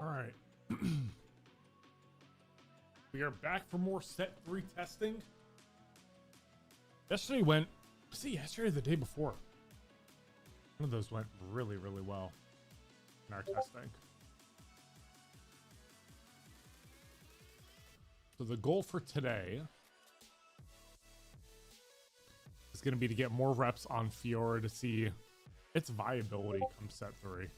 All right. We are back for more set 3 testing. Yesterday went, yesterday or the day before. One of those went really, really well in our testing. So the goal for today is going to be to get more reps on Fiora to see its viability come set 3.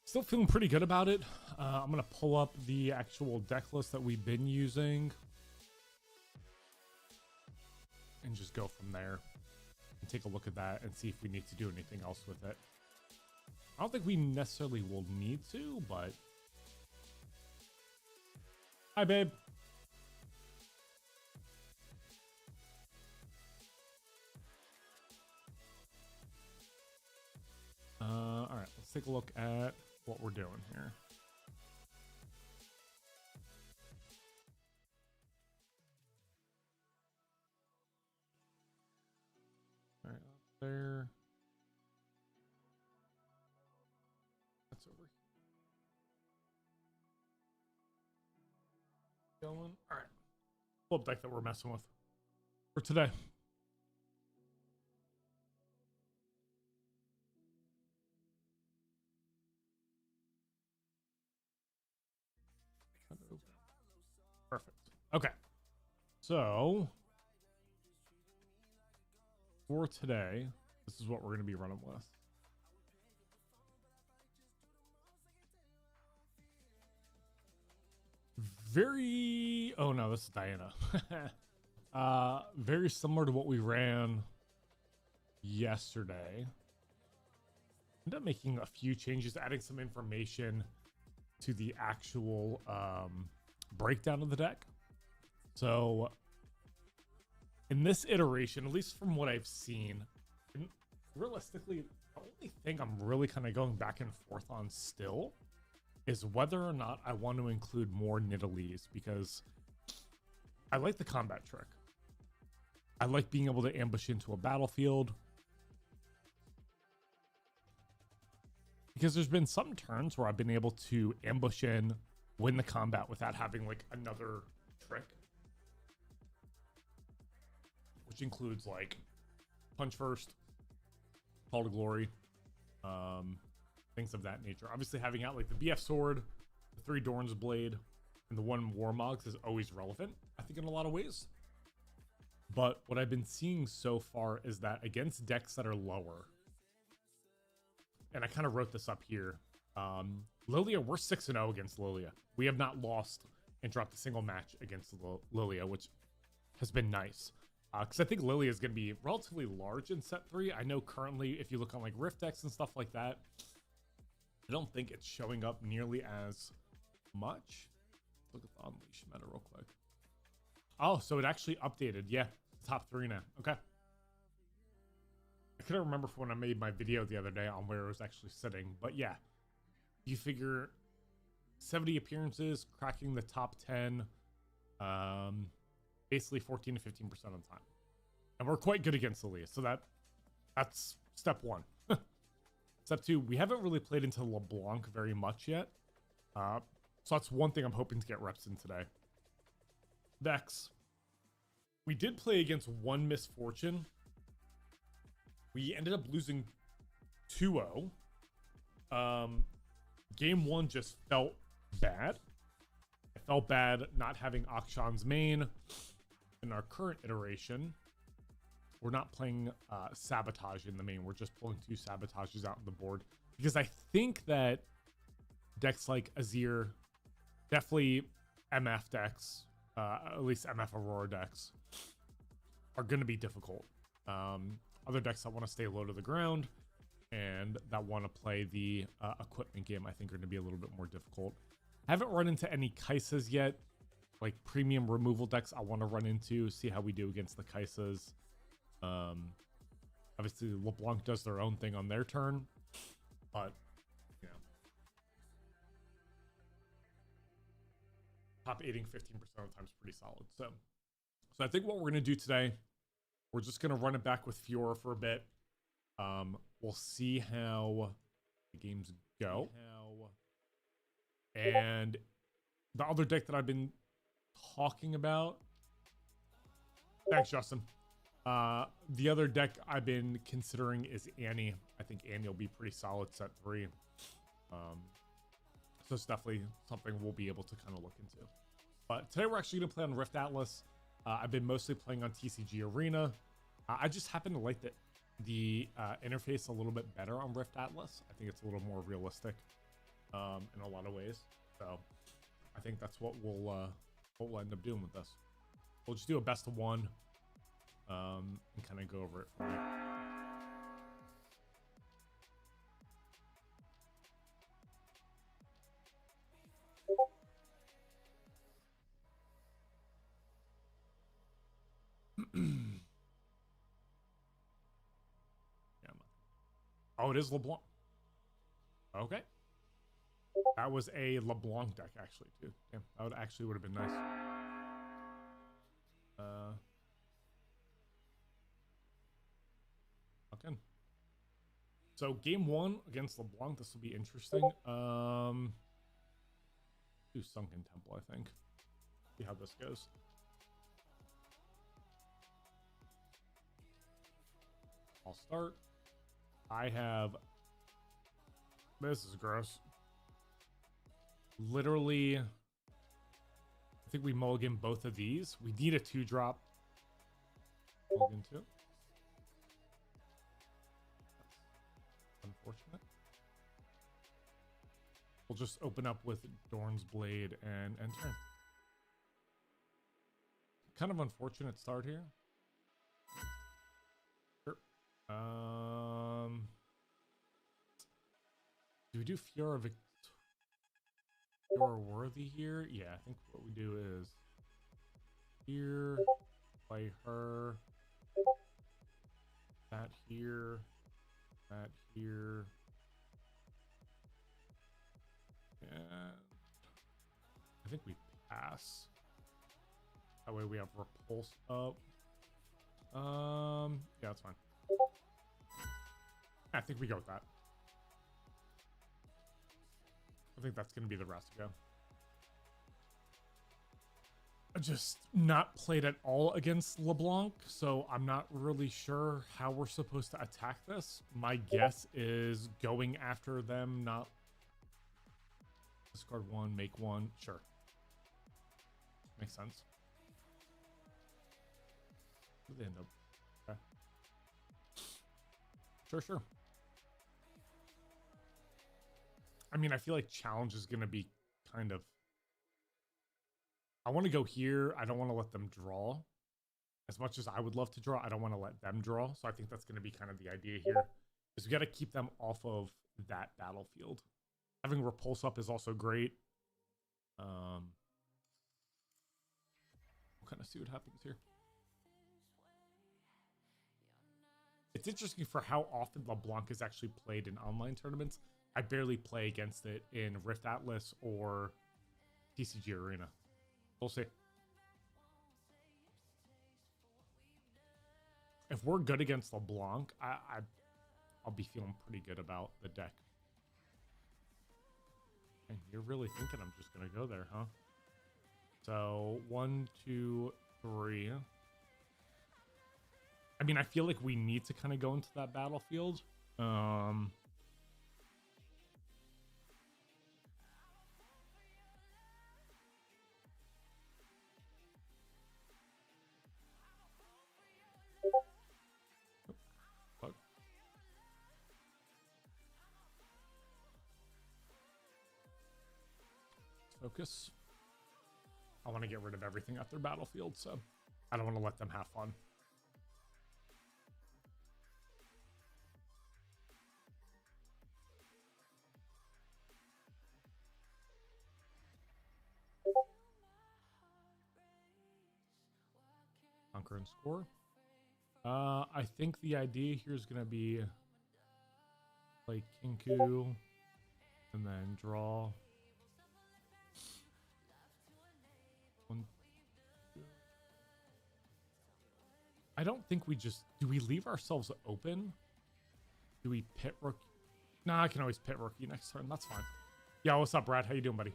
Still feeling pretty good about it. I'm going to pull up the actual deck list that we've been using and just go from there and take a look at that and see if we need to do anything else with it. I don't think we necessarily will need to, but... Hi, babe. All right, let's take a look at what we're doing here. All right, up there. That's over here. Going. All right. Flip deck that we're messing with for today. Perfect. Okay. So for today, this is what we're going to be running with. Very... Oh, no, this is Diana. Very similar to what we ran yesterday. Ended up making a few changes, adding some information to the actual breakdown of the deck. So in this iteration, at least from what I've seen, and realistically, the only thing I'm really kind of going back and forth on still is whether or not I want to include more Nidalee, because I like the combat trick. I like being able to ambush into a battlefield. Because there's been some turns where I've been able to ambush in, win the combat without having like another trick. Which includes like punch first, call to glory, things of that nature. Obviously having out like the BF sword, the 3 Dorn's blade, and the 1 Warmogs is always relevant, I think, in a lot of ways. But what I've been seeing so far is that against decks that are lower, and I kind of wrote this up here, Lilia, we're 6-0 against Lilia. We have not lost and dropped a single match against Lilia, which has been nice. Because I think Lilia is going to be relatively large in set 3. I know currently, if you look on like Rift decks and stuff like that, I don't think it's showing up nearly as much. Look at the Unleash meta real quick. Oh, so it actually updated. Yeah, top 3 now. Okay. I couldn't remember when I made my video the other day on where it was actually sitting, but yeah, you figure 70 appearances, cracking the top 10, basically 14 to 15% of the time, and we're quite good against Lilia. So that's step 1. Step 2, we haven't really played into LeBlanc very much yet, so that's one thing I'm hoping to get reps in today. Vex, we did play against 1 Misfortune. We ended up losing 2-0. Game 1 just felt bad. It felt bad not having Akshan's main. In our current iteration, we're not playing Sabotage in the main. We're just pulling 2 Sabotages out on the board. Because I think that decks like Azir, definitely MF decks, at least MF Aurora decks, are going to be difficult. Other decks that want to stay low to the ground and that want to play the equipment game, I think, are going to be a little bit more difficult. I haven't run into any Kaisas yet, like premium removal decks I want to run into, see how we do against the Kaisas. Obviously, LeBlanc does their own thing on their turn, but, you know, top 8ing 15% of the time is pretty solid. So I think what we're going to do today, we're just going to run it back with Fiora for a bit. We'll see how the games go. And the other deck that I've been talking about. Thanks, Justin. The other deck I've been considering is Annie. I think Annie will be pretty solid set 3. So it's definitely something we'll be able to kind of look into. But today we're actually going to play on Rift Atlas. I've been mostly playing on TCG Arena. I just happen to like the interface a little bit better on Rift Atlas. I think it's a little more realistic in a lot of ways. So I think that's what we'll end up doing with this. We'll just do a best of 1 and kind of go over it from there. Oh, it is LeBlanc. Okay. That was a LeBlanc deck, actually, too. Yeah, that would have been nice. Okay. So, game 1 against LeBlanc. This will be interesting. Do Sunken Temple, I think. See how this goes. I'll start. I have... This is gross. Literally... I think we mulligan both of these. We need a 2-drop. Mulligan 2. That's unfortunate. We'll just open up with Dorn's Blade and enter. Kind of unfortunate start here. Do we do Fiora worthy here? Yeah, I think what we do is here, play her, that here, and I think we pass. That way we have repulse up. Yeah, that's fine. I think we go with that. I think that's going to be the rest go. I just not played at all against LeBlanc, so I'm not really sure how we're supposed to attack this. My guess is going after them, not discard 1, make 1. Sure. Makes sense. Where do they end up? Okay. Sure. I mean, I feel like challenge is going to be kind of... I want to go here. I don't want to let them draw. As much as I would love to draw, I don't want to let them draw. So I think that's going to be kind of the idea here. Is we got to keep them off of that battlefield. Having repulse up is also great. We'll kind of see what happens here. It's interesting for how often LeBlanc is actually played in online tournaments. I barely play against it in Rift Atlas or TCG Arena. We'll see. If we're good against LeBlanc, I'll be feeling pretty good about the deck. And you're really thinking I'm just going to go there, huh? So, 1, 2, 3. I mean, I feel like we need to kind of go into that battlefield. Focus. I want to get rid of everything at their battlefield, so I don't want to let them have fun. Conquer and score. I think the idea here is going to be play Kinku and then draw. 1, 2. I don't think we just... Do we leave ourselves open? Do we pit rook? Nah, I can always pit rookie next turn. That's fine. Yeah, what's up, Brad? How you doing, buddy?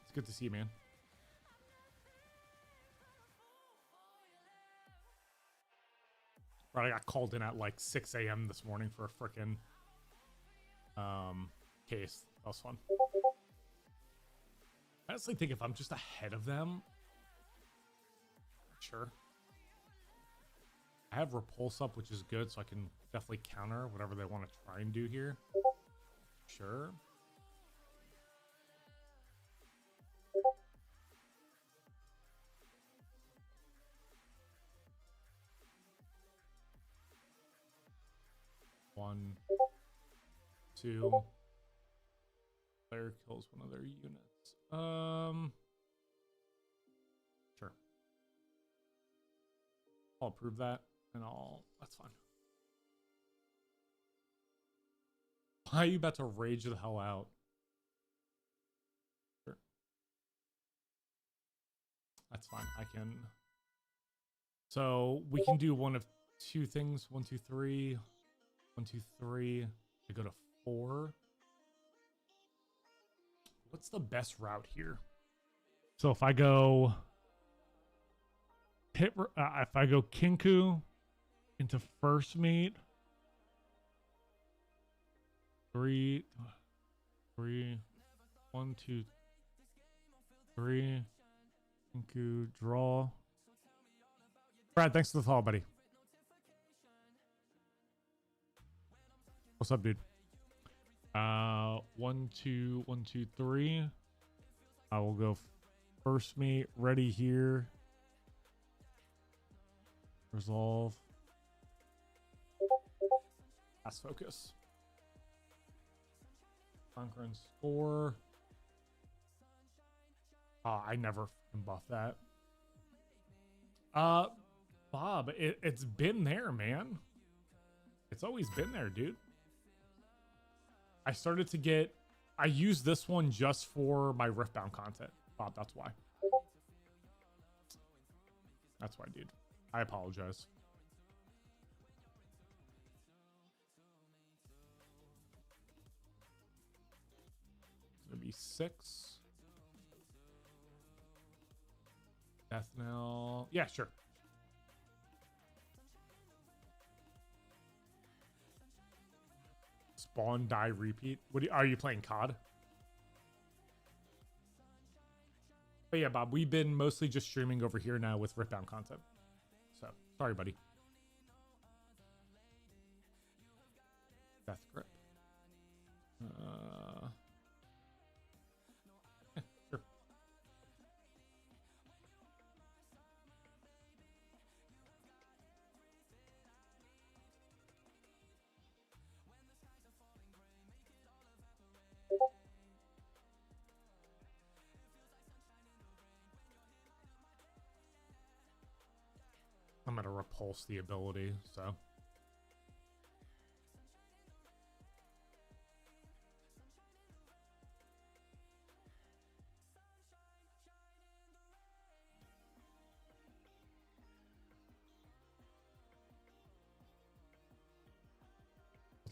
It's good to see you, man. Brad, I got called in at like 6 a.m. this morning for a frickin' case. That was fun. I honestly think if I'm just ahead of them, sure. I have Repulse up, which is good, so I can definitely counter whatever they want to try and do here. Sure. One, two. Player kills one of their units. Sure. I'll approve that, and that's fine. Why are you about to rage the hell out? Sure. That's fine. I can. So we can do one of two things. 1, 2, 3. 1, 2, 3. I go to 4. What's the best route here? So if I go if I go Kinku into first meet, 3, 1, 2, 3. Kinku draw. Brad, thanks for the follow, buddy. What's up, dude? 1, 2, 1, 2, 3. I will go first meet. Ready here. Resolve. Fast focus. Conquer and score. I never buff that. Bob, it's been there, man. It's always been there, dude. I used this one just for my Riftbound content. Bob, that's why. That's why, dude. I apologize. It's gonna be 6. Death knell. Yeah, sure. Spawn, die, repeat. Are you playing COD? But yeah, Bob, we've been mostly just streaming over here now with Riftbound content. So, sorry, buddy. Death grip. Sure. I'm gonna repulse the ability, so.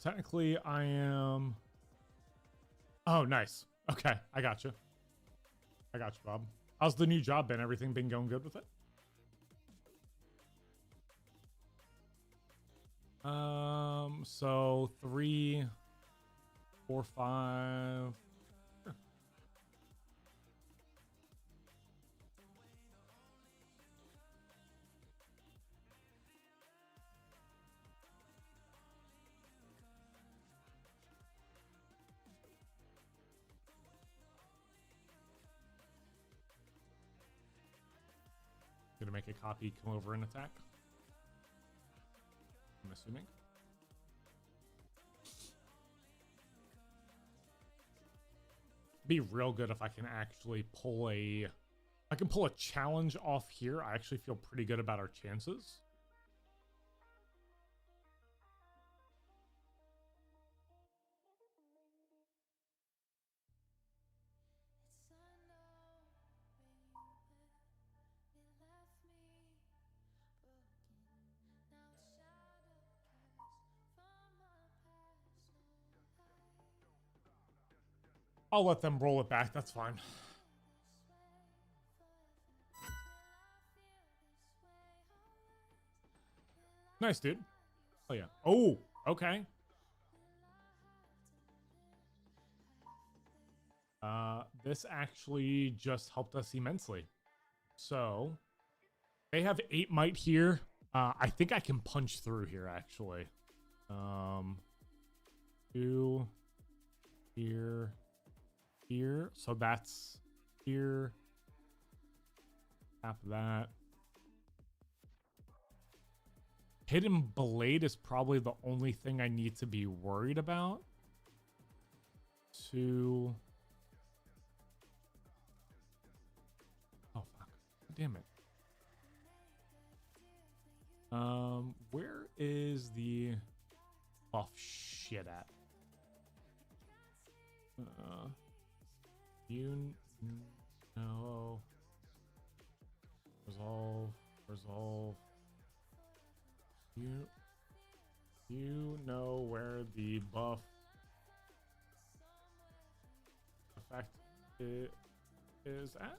Technically, I am. Oh, nice. Okay, I got you. I got you, Bob. How's the new job been? Everything been going good with it? So 3, 4, 5. Sure. Gonna make a copy, come over and attack. I'm assuming. Be real good if I can actually pull a challenge off here. I actually feel pretty good about our chances. I'll let them roll it back. That's fine. Nice, dude. Oh, yeah. Oh, okay. This actually just helped us immensely. So, they have 8 might here. I think I can punch through here, actually. 2 here, here. So that's here. Tap that. Hidden Blade is probably the only thing I need to be worried about. 2. Oh, fuck. Damn it. Where is the buff shit at? You know. Resolve. You know where the buff effect is at?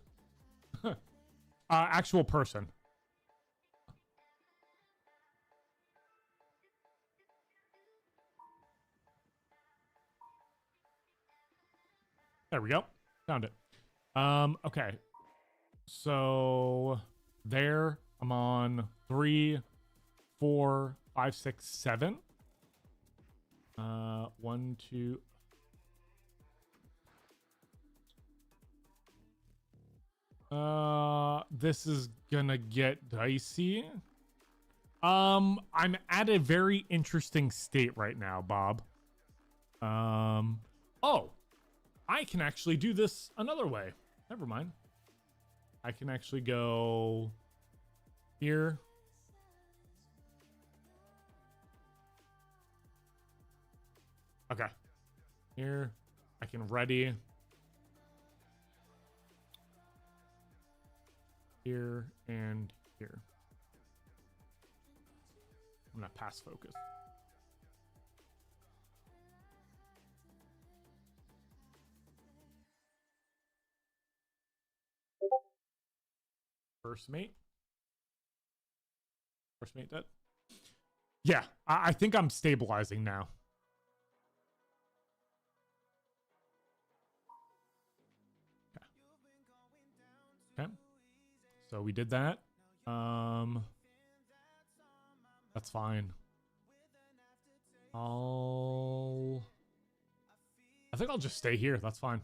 Actual person. There we go. Found it. Okay. So there I'm on 3, 4, 5, 6, 7. 1, 2. This is gonna get dicey. I'm at a very interesting state right now, Bob. Oh, I can actually do this another way. Never mind. I can actually go here. Okay. Here. I can ready. Here and here. I'm gonna pass focus. First mate dead. Yeah, I think I'm stabilizing now. Okay. So we did that. That's fine. I think I'll just stay here. That's fine.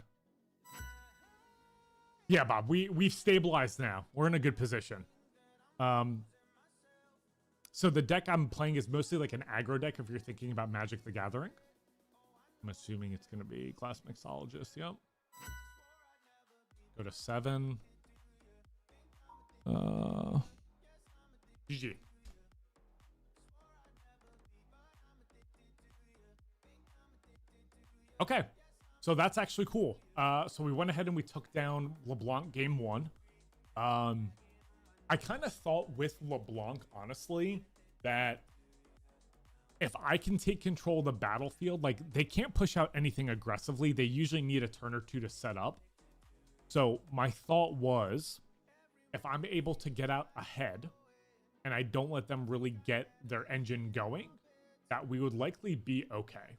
Yeah, Bob, we've stabilized now. We're in a good position. So the deck I'm playing is mostly like an aggro deck if you're thinking about Magic the Gathering. I'm assuming it's going to be Glass Mixologist. Yep. Go to 7. GG. Okay. So that's actually cool. So we went ahead and we took down LeBlanc game 1. I kind of thought with LeBlanc, honestly, that if I can take control of the battlefield, like they can't push out anything aggressively. They usually need a turn or two to set up. So my thought was, if I'm able to get out ahead and I don't let them really get their engine going, that we would likely be okay.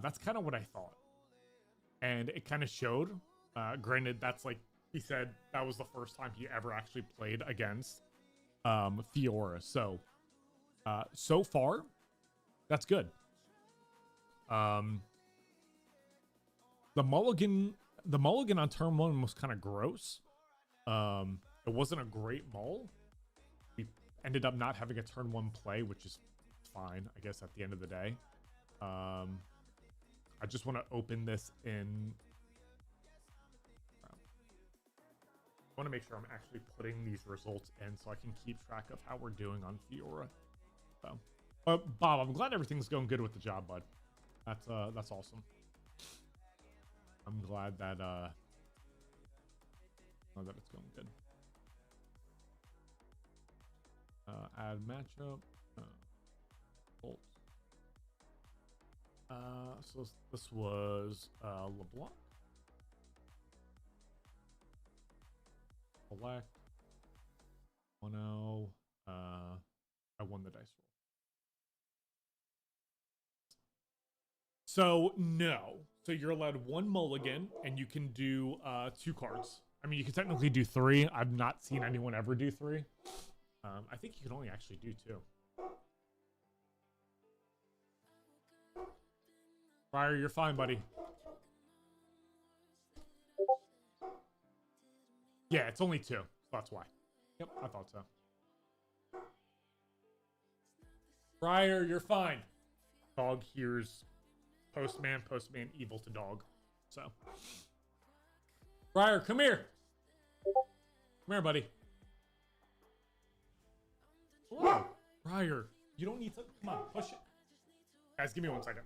That's kind of what I thought. And it kind of showed. Granted, that's like he said, that was the first time he ever actually played against Fiora. So, so far, that's good. The mulligan on turn 1 was kind of gross. It wasn't a great mull. We ended up not having a turn 1 play, which is fine, I guess, at the end of the day. I just want to open this in. I want to make sure I'm actually putting these results in so I can keep track of how we're doing on Fiora. So, but Bob, I'm glad everything's going good with the job, bud. That's awesome. I'm glad that it's going good. Add matchup. Bolts. So this was LeBlanc. Select 1-0. I won the dice roll. So no. So you're allowed one mulligan, and you can do 2 cards. I mean, you can technically do 3. I've not seen anyone ever do 3. I think you can only actually do 2. Fryer, you're fine, buddy. Yeah, it's only 2. That's why. Yep, I thought so. Fryer, you're fine. Dog hears postman, evil to dog. So. Fryer, come here. Come here, buddy. Whoa. Fryer, you don't need to. Come on, push it. Guys, give me 1 second.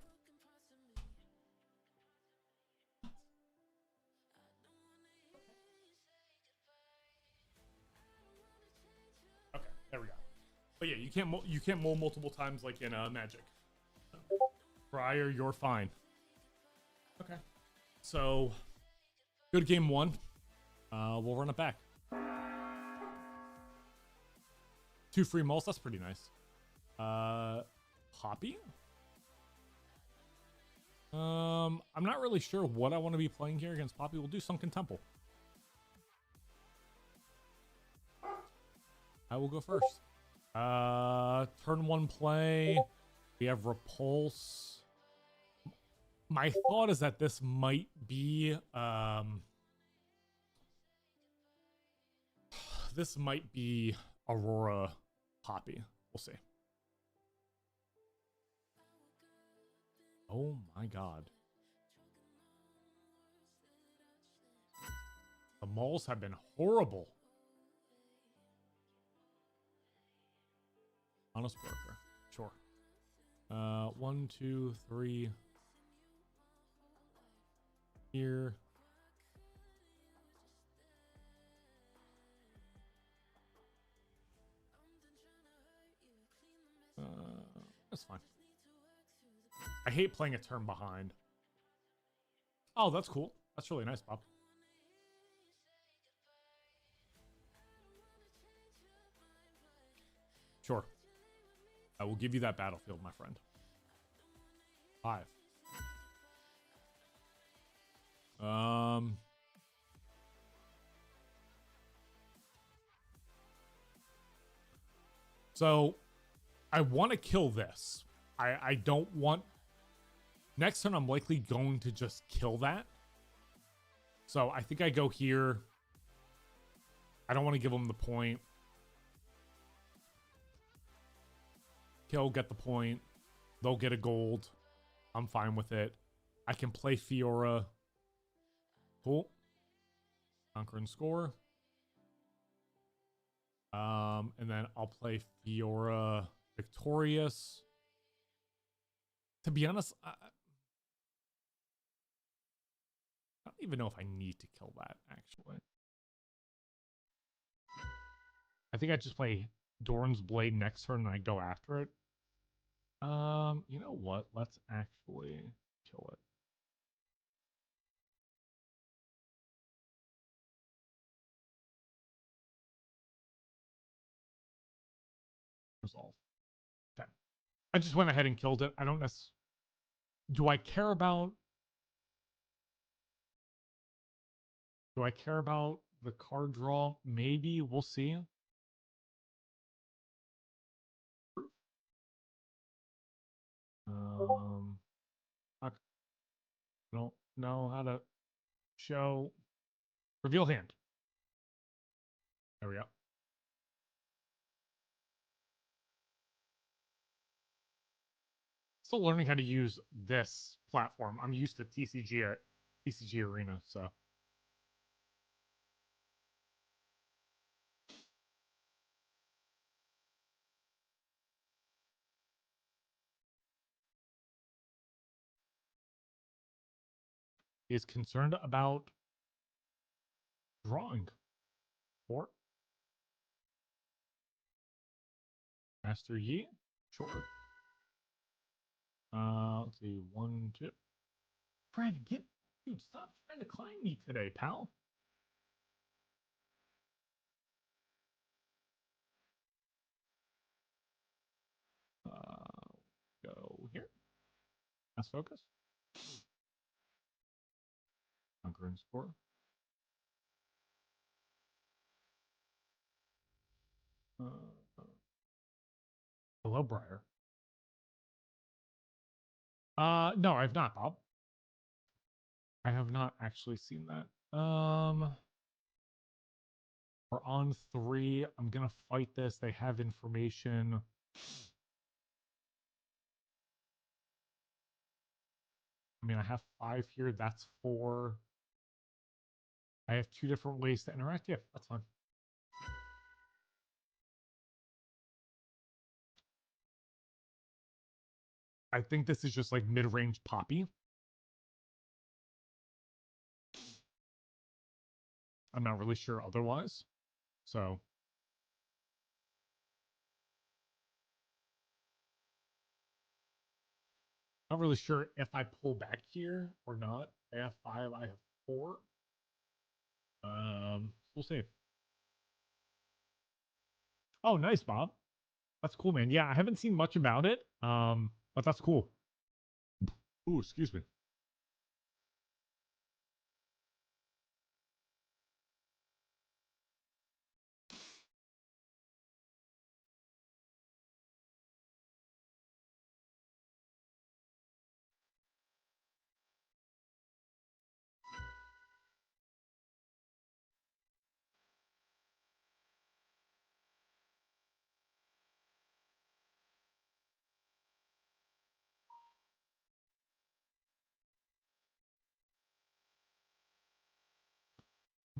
Okay, there we go. But yeah, you can't mull multiple times like in Magic. Fryer, you're fine. Okay. So, good game 1. We'll run it back. 2 free mulls. That's pretty nice. Poppy? I'm not really sure what I want to be playing here against Poppy. We'll do Sunken Temple. I will go first. Turn 1 play. We have Repulse. My thought is that this might be this might be Aurora Poppy. We'll see. Oh my god. The malls have been horrible. Honest worker. Sure. 1, 2, 3. Here. That's fine. I hate playing a turn behind. Oh, that's cool. That's really nice, Bob. Sure. I will give you that battlefield, my friend. 5. So I want to kill this. I don't want... Next turn, I'm likely going to just kill that. So I think I go here. I don't want to give them the point. Kill, get the point. They'll get a gold. I'm fine with it. I can play Fiora. Cool. Conquer and score. And then I'll play Fiora Victorious. To be honest, I don't even know if I need to kill that, actually. I think I just play Doran's Blade next turn and I go after it. You know what? Let's actually kill it. Resolve. Okay. I just went ahead and killed it. I don't necessarily... Do I care about... Do I care about the card draw? Maybe. We'll see. I don't know how to show... Reveal hand. There we go. Still learning how to use this platform. I'm used to TCG Arena, so... He is concerned about drawing. 4. Master Yi. Sure. Let's see. 1, 2. Fred, dude, stop trying to climb me today, pal. Mass focus. Conquering score. Hello, Briar. No, I've not, Bob. I have not actually seen that. We're on 3. I'm gonna fight this. They have information. I mean, I have 5 here. That's 4. I have 2 different ways to interact. Yeah, that's fine. I think this is just like mid-range poppy. I'm not really sure otherwise. So not really sure if I pull back here or not. I have 5, I have 4. We'll see. Oh, nice, Bob. That's cool, man. Yeah, I haven't seen much about it. But that's cool. Ooh, excuse me.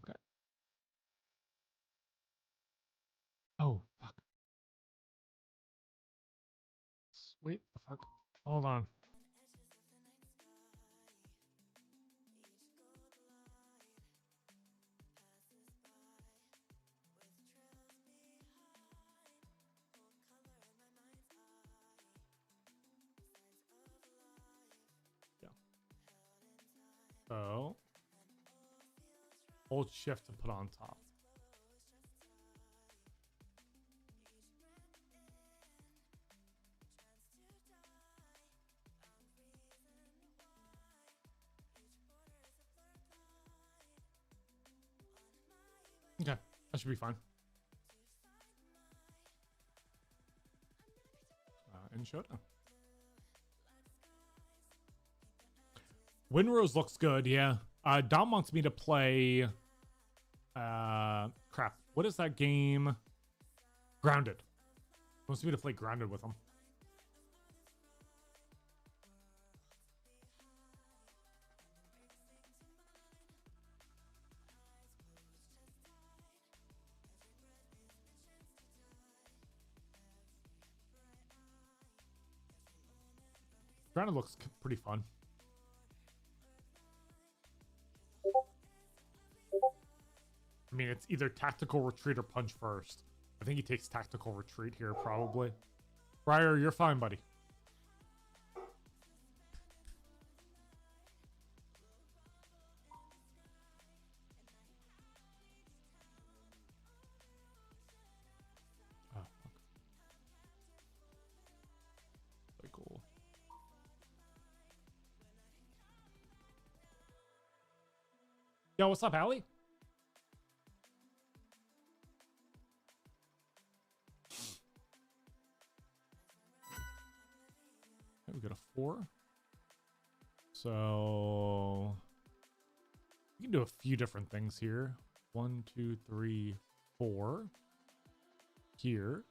Okay. Oh, fuck. Wait, the fuck. Hold on. Yeah. So, hold shift to put on top. Okay, that should be fine. And showdown. Windrose looks good, yeah. Dom wants me to play. Crap. What is that game? Grounded. He wants me to play Grounded with him. Grounded looks pretty fun. I mean, it's either tactical retreat or punch first. I think he takes tactical retreat here, probably. Briar, you're fine, buddy. Oh, fuck. Very cool. Yo, what's up, Allie? We got a 4. So we can do a few different things here. 1, 2, 3, 4. Here.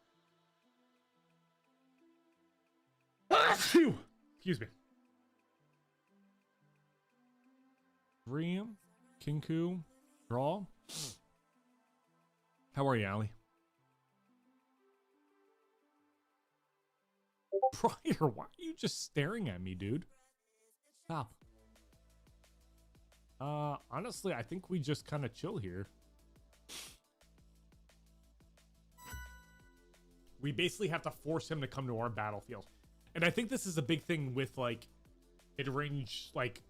Excuse me. 3. Kinku. Draw. How are you, Allie? Briar, why are you just staring at me, dude? Stop. Honestly, I think we just kind of chill here. We basically have to force him to come to our battlefield. And I think this is a big thing with, like, mid-range, like,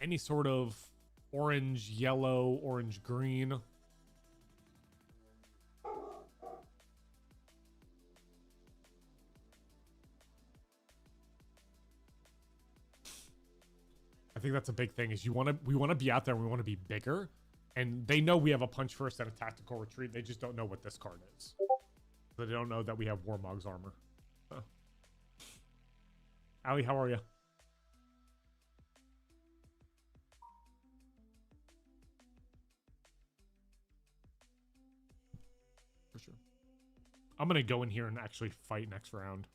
any sort of orange, yellow, orange, green. I think that's a big thing. Is we want to be out there. And we want to be bigger, and they know we have a punch first and a tactical retreat. They just don't know what this card is. They don't know that we have Warmog's armor. Oh. Allie, how are you? For sure. I'm gonna go in here and actually fight next round.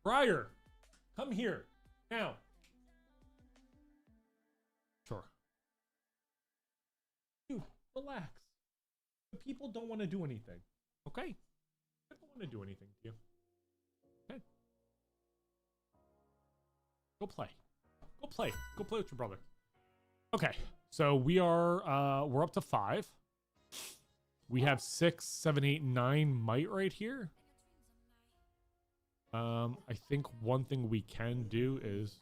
Briar, come here now. Sure. Dude, relax. The people don't want to do anything. Okay? They don't want to do anything to you. Okay. Go play. Go play. Go play with your brother. Okay. So we're up to 5. We have 6, 7, 8, 9 might right here. I think one thing we can do is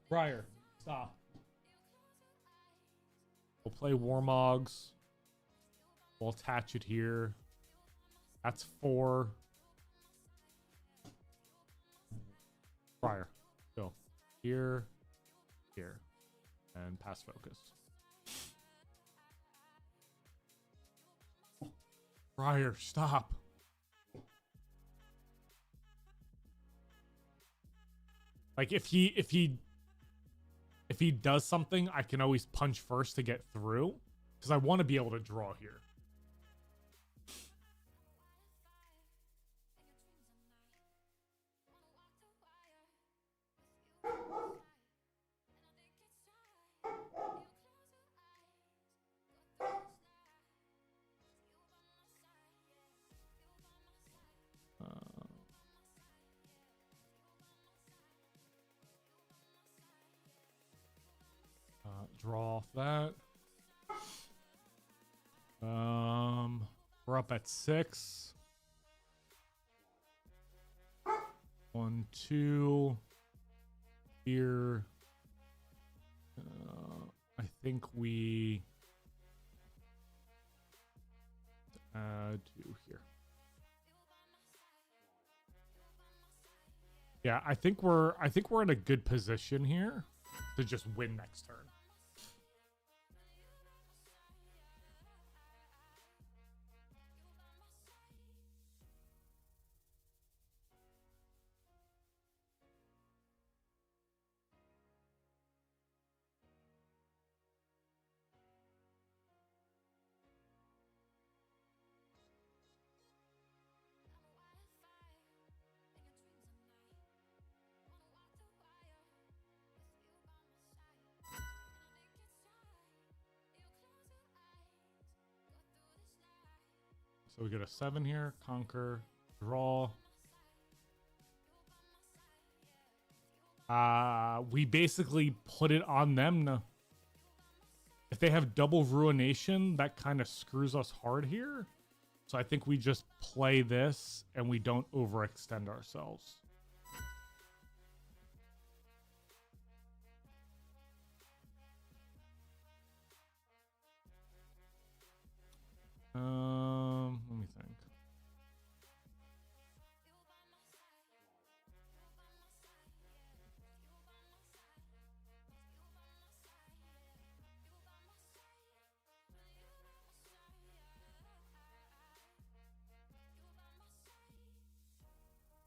Briar, stop. We'll play Warmogs. We'll attach it here. That's 4. Briar, go here, here, and pass focus. Briar, stop. Like if he does something, I can always punch first to get through because I want to be able to draw here. Draw off that. We're up at 6. 1, 2. Here. I think we add 2 here. Yeah, I think we're in a good position here to just win next turn. So we get a 7 here, conquer, draw. We basically put it on them to, if they have double ruination, that kind of screws us hard here. So I think we just play this and we don't overextend ourselves. Let me think.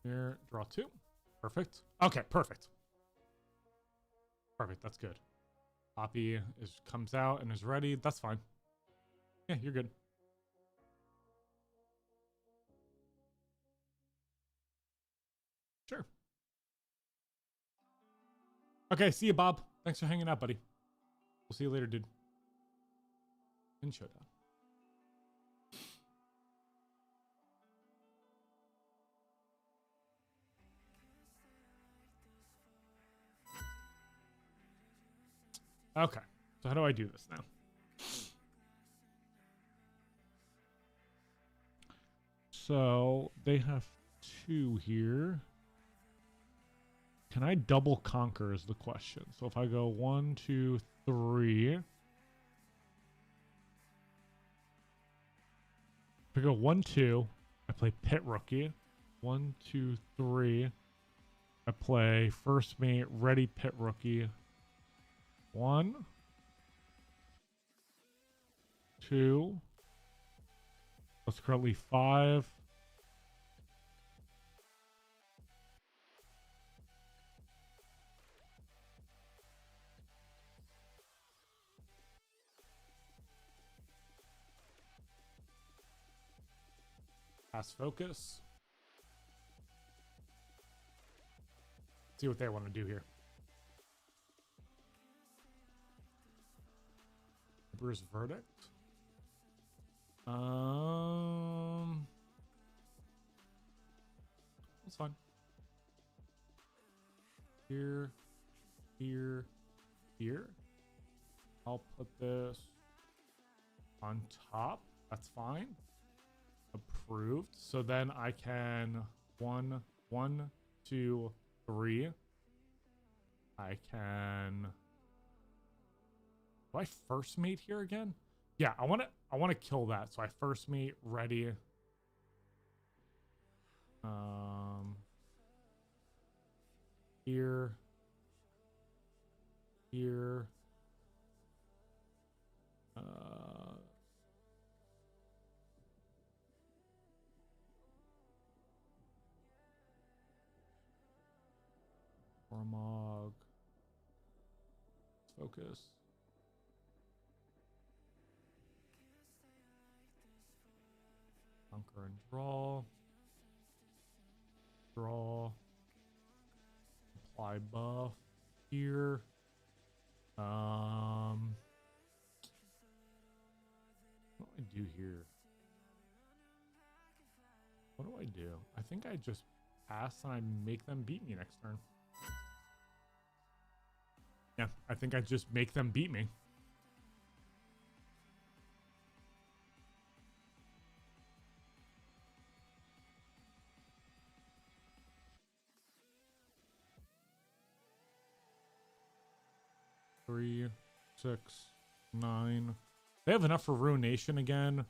Here, draw 2. Perfect. Okay, perfect. Perfect, that's good. Poppy comes out and is ready. That's fine. Yeah, you're good. Sure. Okay, see you, Bob. Thanks for hanging out, buddy. We'll see you later, dude. In Showdown. Okay, so how do I do this now? So they have 2 here. Can I double conquer is the question. So if I go 1, 2, 3. If I go 1, 2, I play Pit Rookie. 1, 2, 3. I play first mate, ready pit rookie. 1, 2. That's currently 5. Pass focus. See what they want to do here. Bruce verdict. That's fine. Here, here, here. I'll put this on top. That's fine. Approved. So then I can 1, 2, 3. I can. Do I first mate here again? Yeah, I want to kill that. So I first mate, ready. Here. Here. Ormog. Focus. Conquer and draw. Draw. Apply buff here. What do I do here? What do I do? I think I just pass and I make them beat me next turn. Yeah, I think I just make them beat me. Three, 6, 9. They have enough for Ruination again.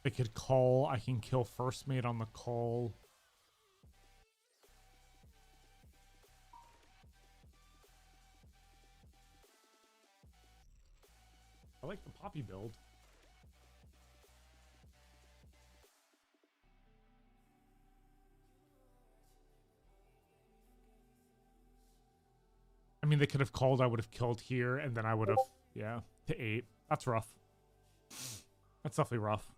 They could call. I can kill first mate on the call. I like the Poppy build. I mean, they could have called. I would have killed here, and then I would have, yeah, to 8. That's rough. That's definitely rough.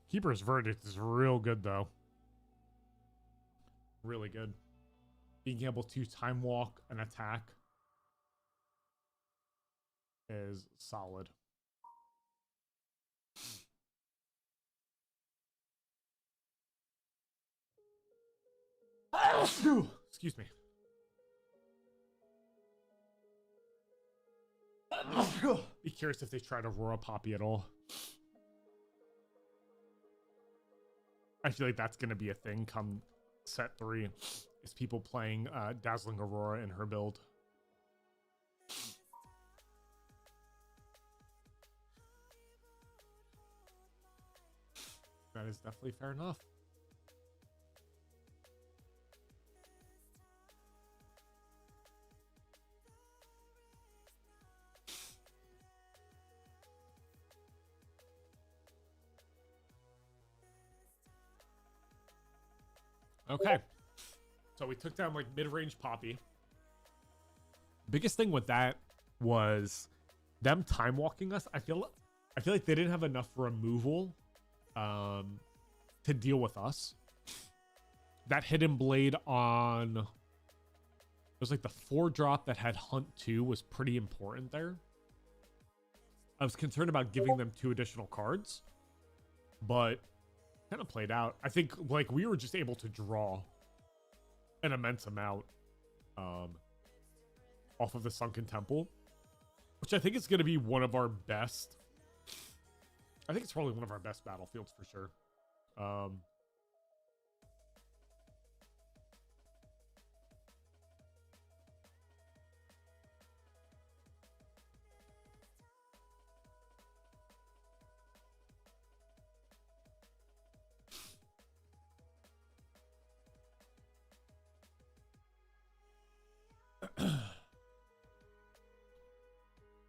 Keeper's Verdict is real good, though. Really good. Being able to time walk an attack is solid. Excuse me. Be curious if they try to Aurora Poppy at all. I feel like that's going to be a thing come set 3. Is people playing Dazzling Aurora in her build. That is definitely fair enough. Okay. So we took down like mid-range Poppy. Biggest thing with that was them time walking us. I feel like they didn't have enough removal to deal with us. That Hidden Blade on, it was like the 4-drop that had Hunt 2 was pretty important there. I was concerned about giving them 2 additional cards, but kind of played out. I think like we were just able to draw an immense amount off of the Sunken Temple, which I think is going to be one of our best. I think it's probably one of our best battlefields for sure.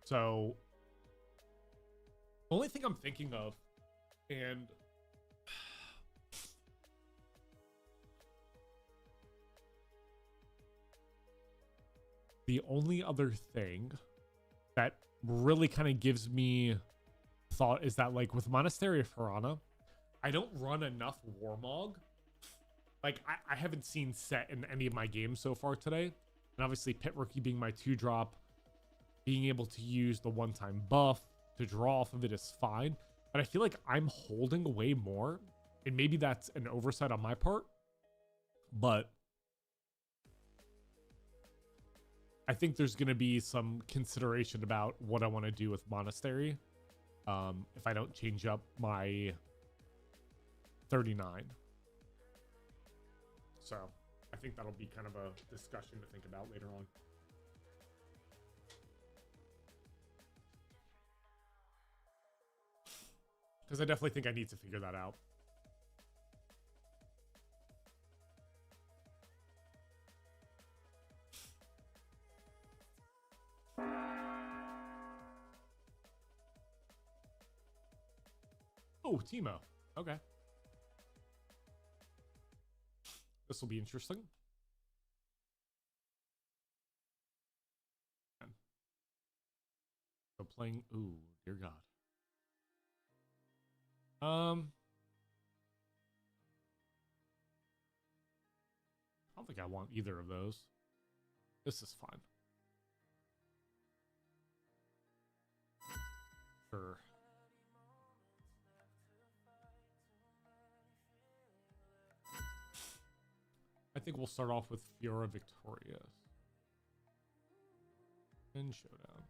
So the only thing I'm thinking of, and the only other thing that really kind of gives me thought is that, like, with Monastery of Fiora, I don't run enough Warmog. Like, I haven't seen set in any of my games so far today. And obviously, Pit Rookie being my 2-drop, being able to use the one-time buff to draw off of it is fine. But I feel like I'm holding way more. And maybe that's an oversight on my part. But I think there's going to be some consideration about what I want to do with Monastery. If I don't change up my 39. So I think that'll be kind of a discussion to think about later on. Because I definitely think I need to figure that out. Oh, Timo. Okay. This will be interesting. So playing, ooh, dear God. I don't think I want either of those. This is fine. Sure. I think we'll start off with Fiora Victorious. And Showdown.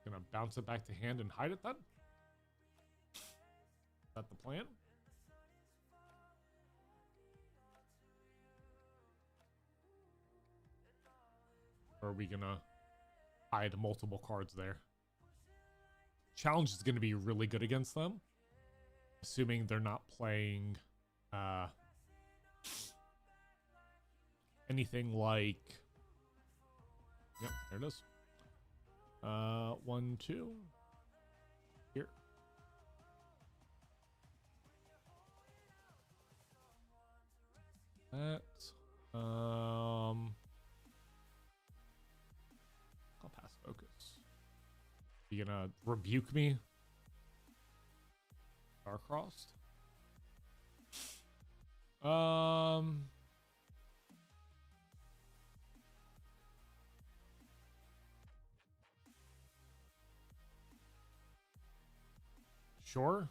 Gonna bounce it back to hand and hide it then? Is that the plan? Or are we gonna hide multiple cards there? Challenge is gonna be really good against them. Assuming they're not playing anything like, yep, there it is. 1, 2. Here. That. I'll pass focus. You gonna rebuke me? Starcrossed? Sure.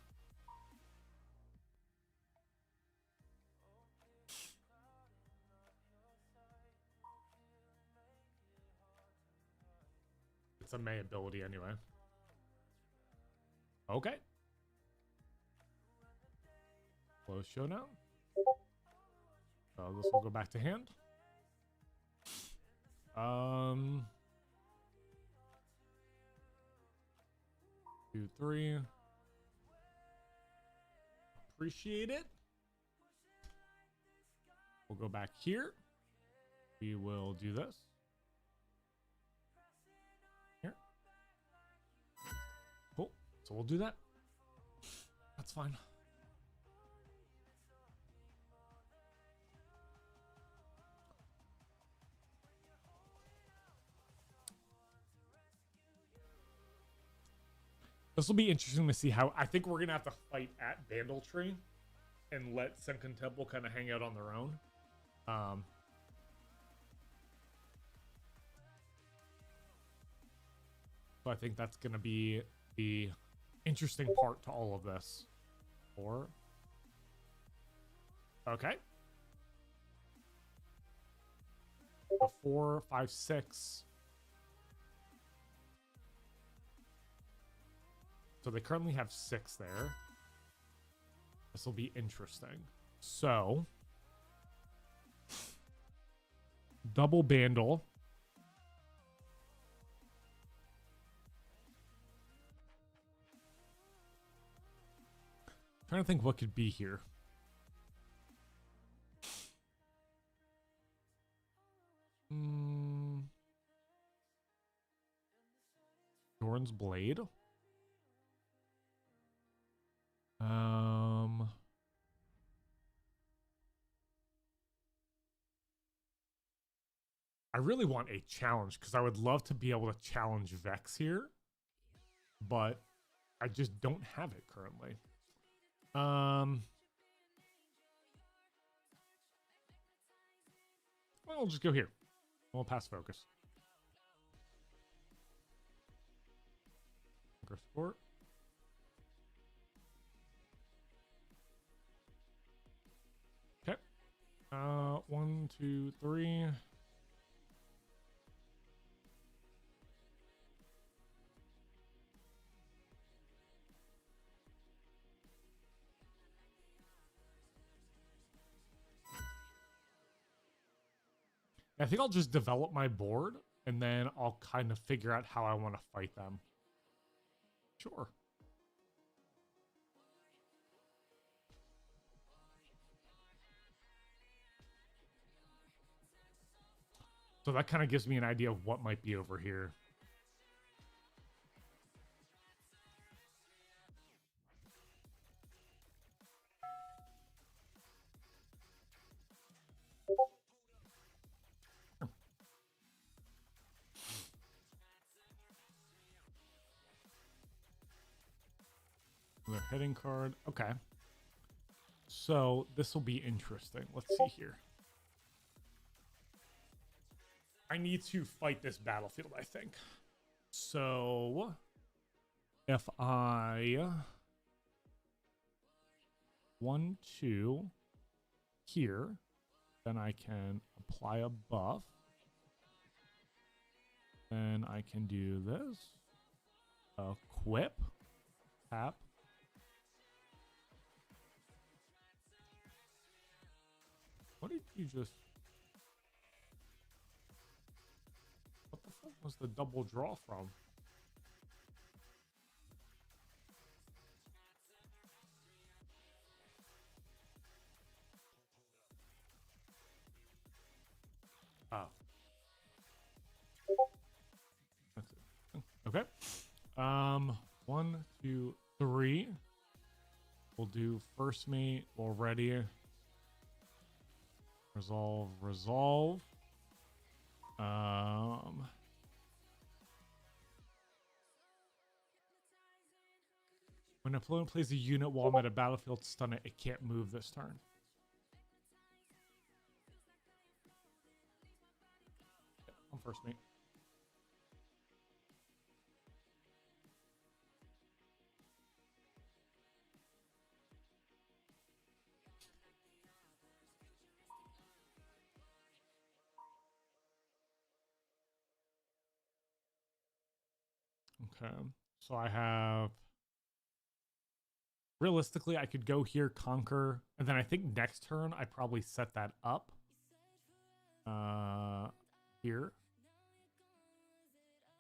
It's a May ability anyway. Okay. Close showdown. So this will go back to hand. 2, 3. Appreciate it. We'll go back here. We will do this. Here. Cool. So we'll do that. That's fine. This will be interesting to see how. I think we're gonna have to fight at Bandletree and let Sunken Temple kind of hang out on their own. So I think that's gonna be the interesting part to all of this. 4. Okay. The 4, 5, 6. So they currently have 6 there. This will be interesting. So, double Bandle. Trying to think what could be here. Doran's Blade. I really want a challenge because I would love to be able to challenge Vex here, but I just don't have it currently. Well, I'll just go here. We'll pass focus. Sport. Okay. 1, 2, 3. I think I'll just develop my board and then I'll kind of figure out how I want to fight them. Sure. So that kind of gives me an idea of what might be over here. Another hitting card. Okay. So this will be interesting. Let's see here. I need to fight this battlefield, I think. So if I 1, 2 here, then I can apply a buff. Then I can do this. Equip. Tap. What did you just... What the fuck was the double draw from? Oh. That's it. Okay. 1, 2, 3. We'll do first mate already. Resolve, resolve. When an opponent plays a unit while I'm at a battlefield, stun it. It can't move this turn. I'm first mate. Okay, so I have... Realistically, I could go here, conquer, and then I think next turn I probably set that up. Here.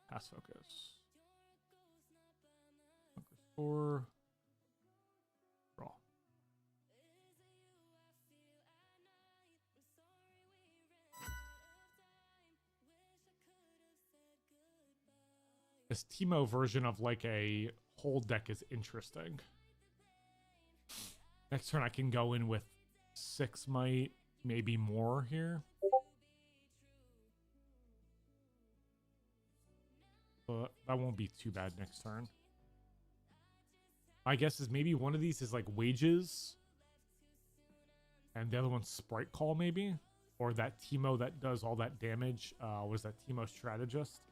Pass focus. Conquer score. Draw. This Teemo version of like a whole deck is interesting. Next turn I can go in with 6 might, maybe more here. But that won't be too bad next turn. My guess is maybe one of these is like wages. And the other one's sprite call maybe. Or that Teemo that does all that damage. Was that Teemo strategist?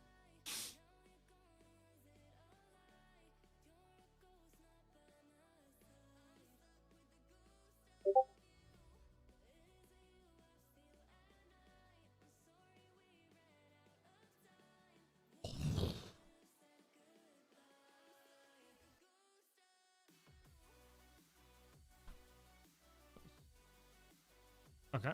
Okay.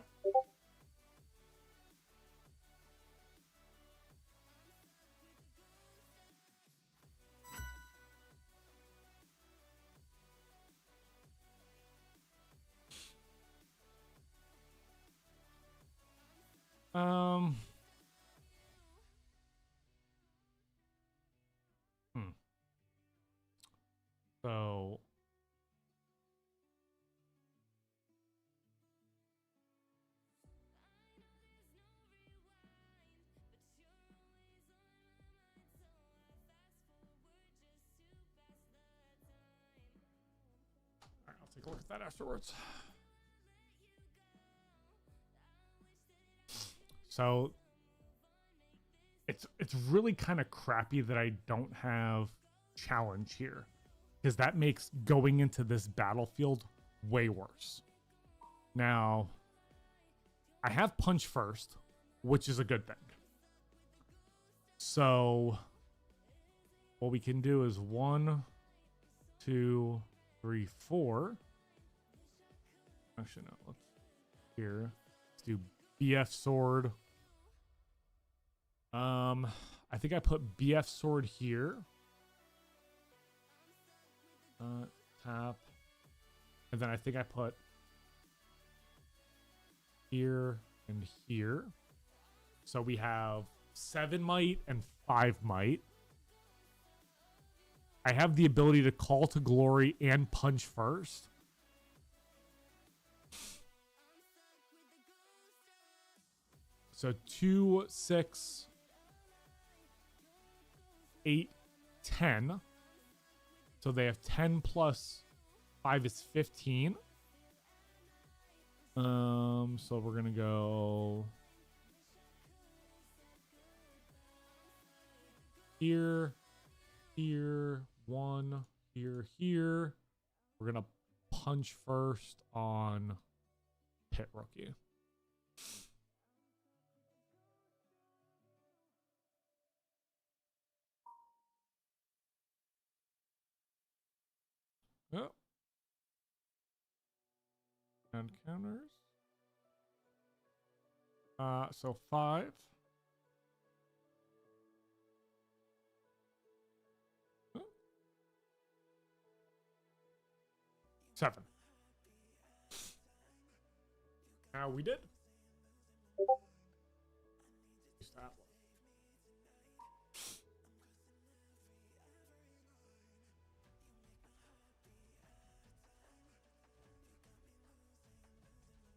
Take a look at that afterwards. So it's really kind of crappy that I don't have challenge here, because that makes going into this battlefield way worse. Now, I have punch first, which is a good thing. So what we can do is 1, 2, 3, 4. Actually, no. Let's here. Let's do BF sword. I think I put BF sword here. Tap. And then I think I put here and here. So we have 7 might and 5 might. I have the ability to call to glory and punch first. So 2, 6, 8, 10. So they have 10 plus 5 is 15. So we're gonna go here, here, 1, here, here. We're gonna punch first on Pit Rookie. Oh. And counters. So 5. Oh. 7. Now we did. That one.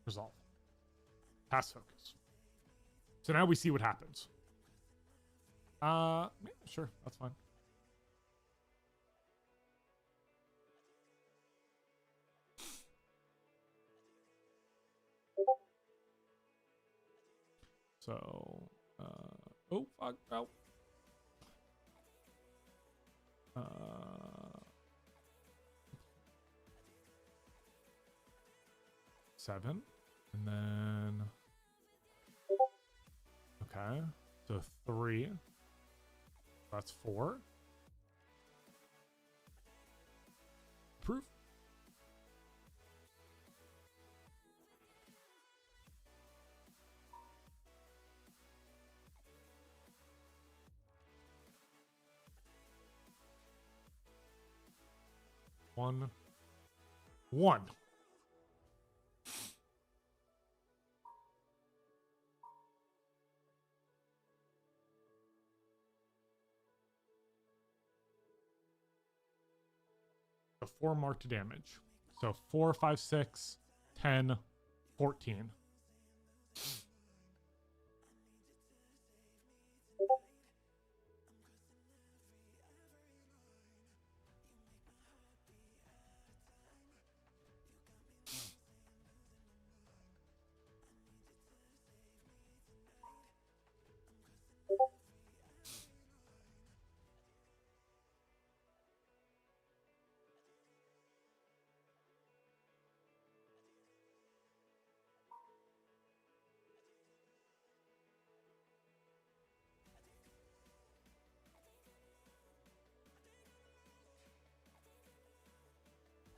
Resolve. Pass focus. So now we see what happens. Yeah, sure, that's fine. So, oh, fuck, oh. 7, and then, okay, so 3, that's 4. Proof. One. So 4 marked damage. So 4, 5, 6, 10, 14.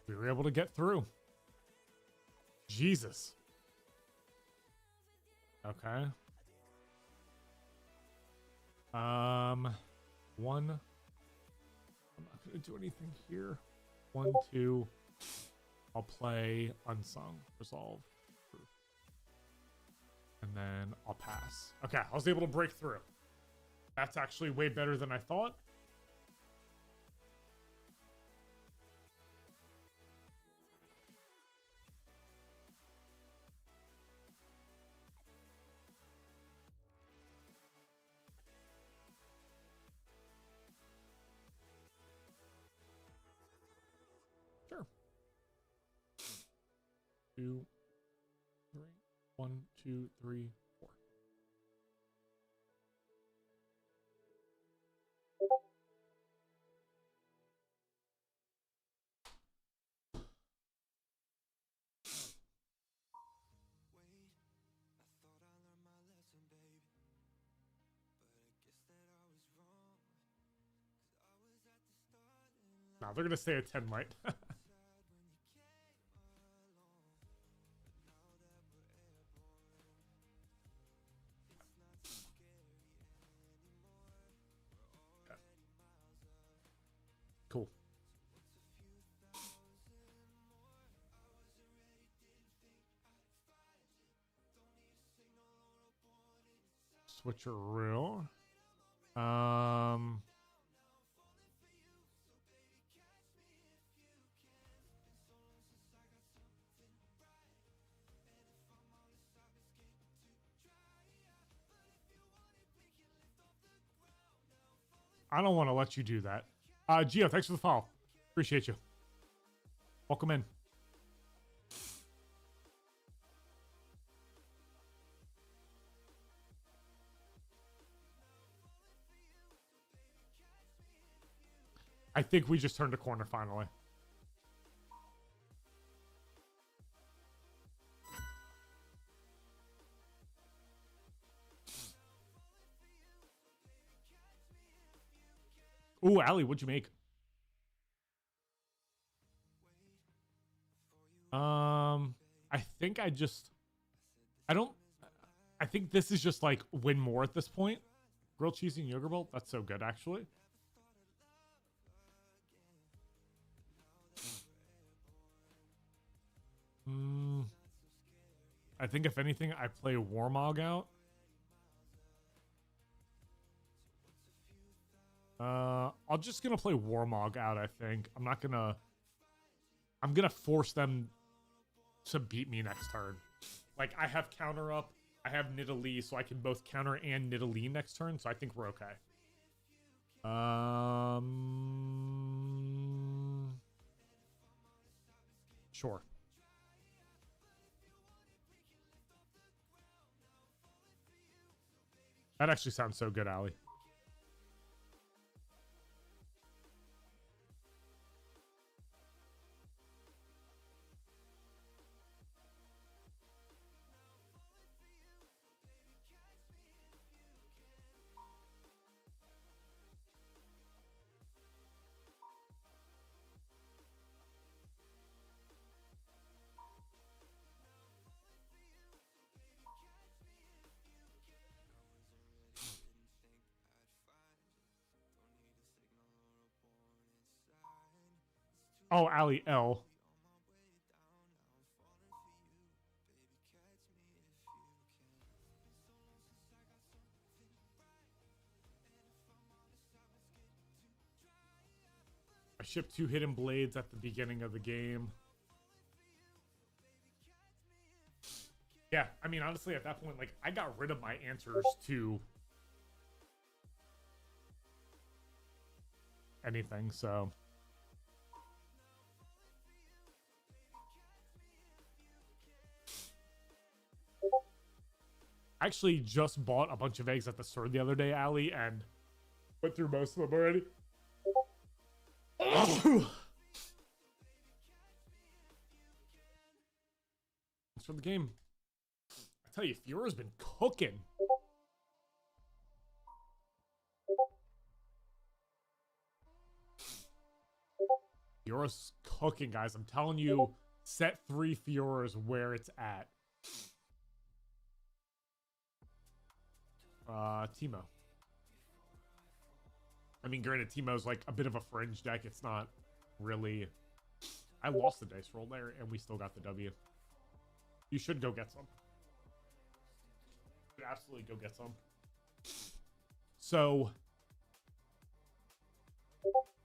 We were able to get through. Jesus. Okay. 1. I'm not gonna do anything here. 1, 2. I'll play Unsung, Resolve, Proof. And then I'll pass. Okay, I was able to break through. That's actually way better than I thought. Sure. 2, 3. 1, 2, 3, 4. Nah, they're gonna stay at 10 light. Cool. Switcheroo. I don't want to let you do that. Gio, thanks for the follow. Appreciate you. Welcome in. I think we just turned a corner finally. Ooh, Ali, what'd you make? I think I think this is just like win more at this point. Grilled cheese and yogurt bowl. That's so good, actually. I think if anything, I play Warmog out. I'm just gonna play Warmog out, I think. I'm gonna force them to beat me next turn. Like, I have counter up, I have Nidalee, so I can both counter and Nidalee next turn, so I think we're okay. Sure. That actually sounds so good, Ali. Oh, Ali L. I shipped 2 hidden blades at the beginning of the game. Yeah, I mean, honestly, at that point, like, I got rid of my answers to anything, so... I actually just bought a bunch of eggs at the store the other day, Ali, and went through most of them already. Thanks for the game. I tell you, Fiora's been cooking. Fiora's cooking, guys. I'm telling you, set 3 Fiora's where it's at. Teemo. I mean, granted, Teemo's like a bit of a fringe deck. It's not really... I lost the dice roll there, and we still got the W. You should go get some. You should absolutely go get some. So,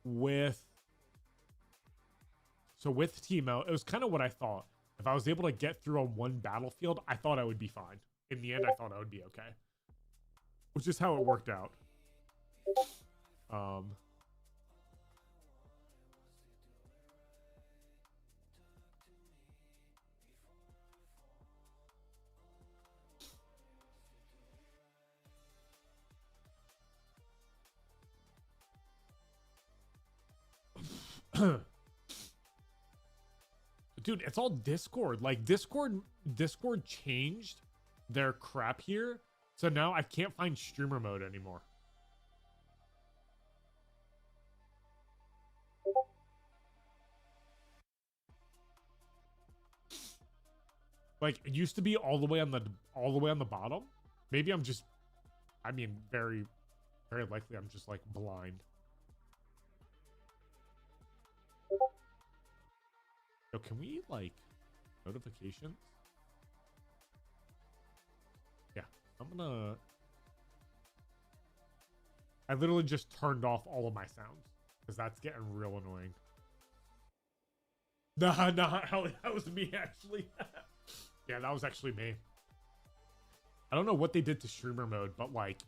with Teemo, it was kind of what I thought. If I was able to get through on one battlefield, I thought I would be fine. In the end, I thought I would be okay. Which is how it worked out. dude, it's all Discord. Like Discord changed their crap here. So now I can't find streamer mode anymore. Like it used to be all the way on the bottom. Maybe I'm just, I mean, very likely I'm just like blind. So can we like notifications? Yeah, I literally just turned off all of my sounds because that's getting real annoying. Nah, that was me actually. Yeah, that was actually me. I don't know what they did to streamer mode, but like,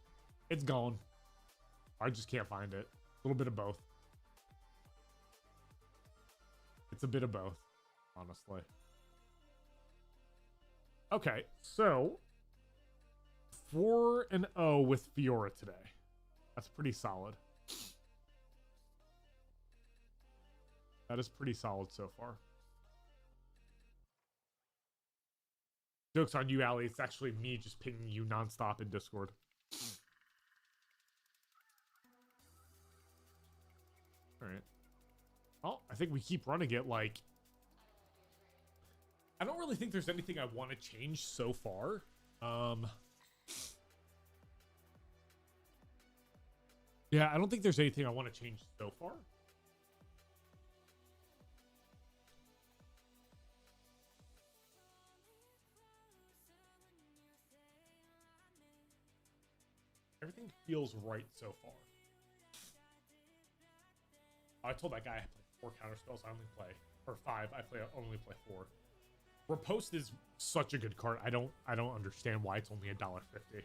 it's gone. I just can't find it. A little bit of both. It's a bit of both, honestly. Okay, so 4-0 with Fiora today. That's pretty solid. That is pretty solid so far. Joke's on you, Ali. It's actually me just pinging you nonstop in Discord. Alright. Well, I think we keep running it like... I don't really think there's anything I want to change so far. Yeah, I don't think there's anything I want to change so far. Everything feels right so far. I told that guy I play 4 counter spells. I only play, or 5. I only play 4. Riposte is such a good card. I don't understand why it's only $1.50.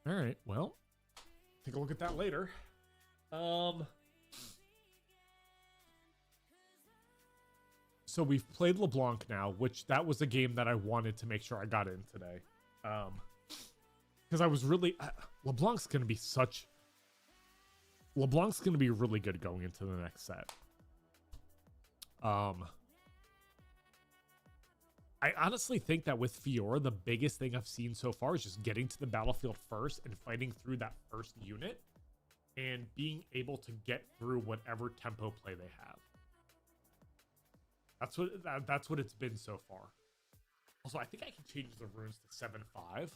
All right, well, take a look at that later. So we've played LeBlanc now, which that was a game that I wanted to make sure I got in today. Because I was really... LeBlanc's going to be really good going into the next set. I honestly think that with Fiora, the biggest thing I've seen so far is just getting to the battlefield first and fighting through that first unit and being able to get through whatever tempo play they have. That's what it's been so far. Also, I think I can change the runes to 7/5.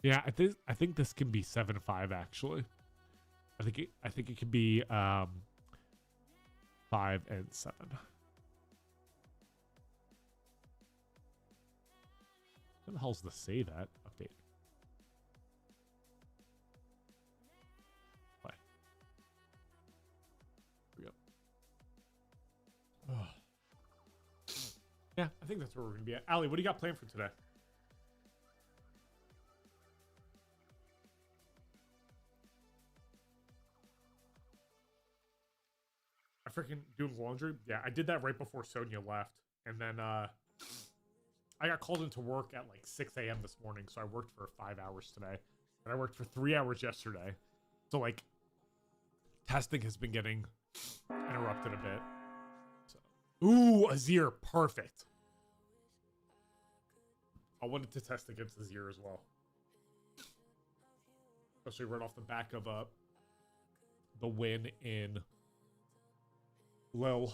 Yeah, I think this can be 7/5 actually. I think it could be 5 and 7. What the hell's the say that update? Play. Here we go. Yeah, I think that's where we're gonna be at. Ali, what do you got planned for today? Freaking doing laundry. Yeah, I did that right before Sonia left. And then I got called into work at like 6 a.m. this morning. So I worked for 5 hours today. And I worked for 3 hours yesterday. So like testing has been getting interrupted a bit. So. Ooh, Azir. Perfect. I wanted to test against Azir as well. Especially right off the back of the win in... Lil.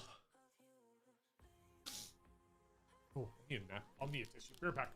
Oh, I need a nap. I'll need a tissue. Be right back.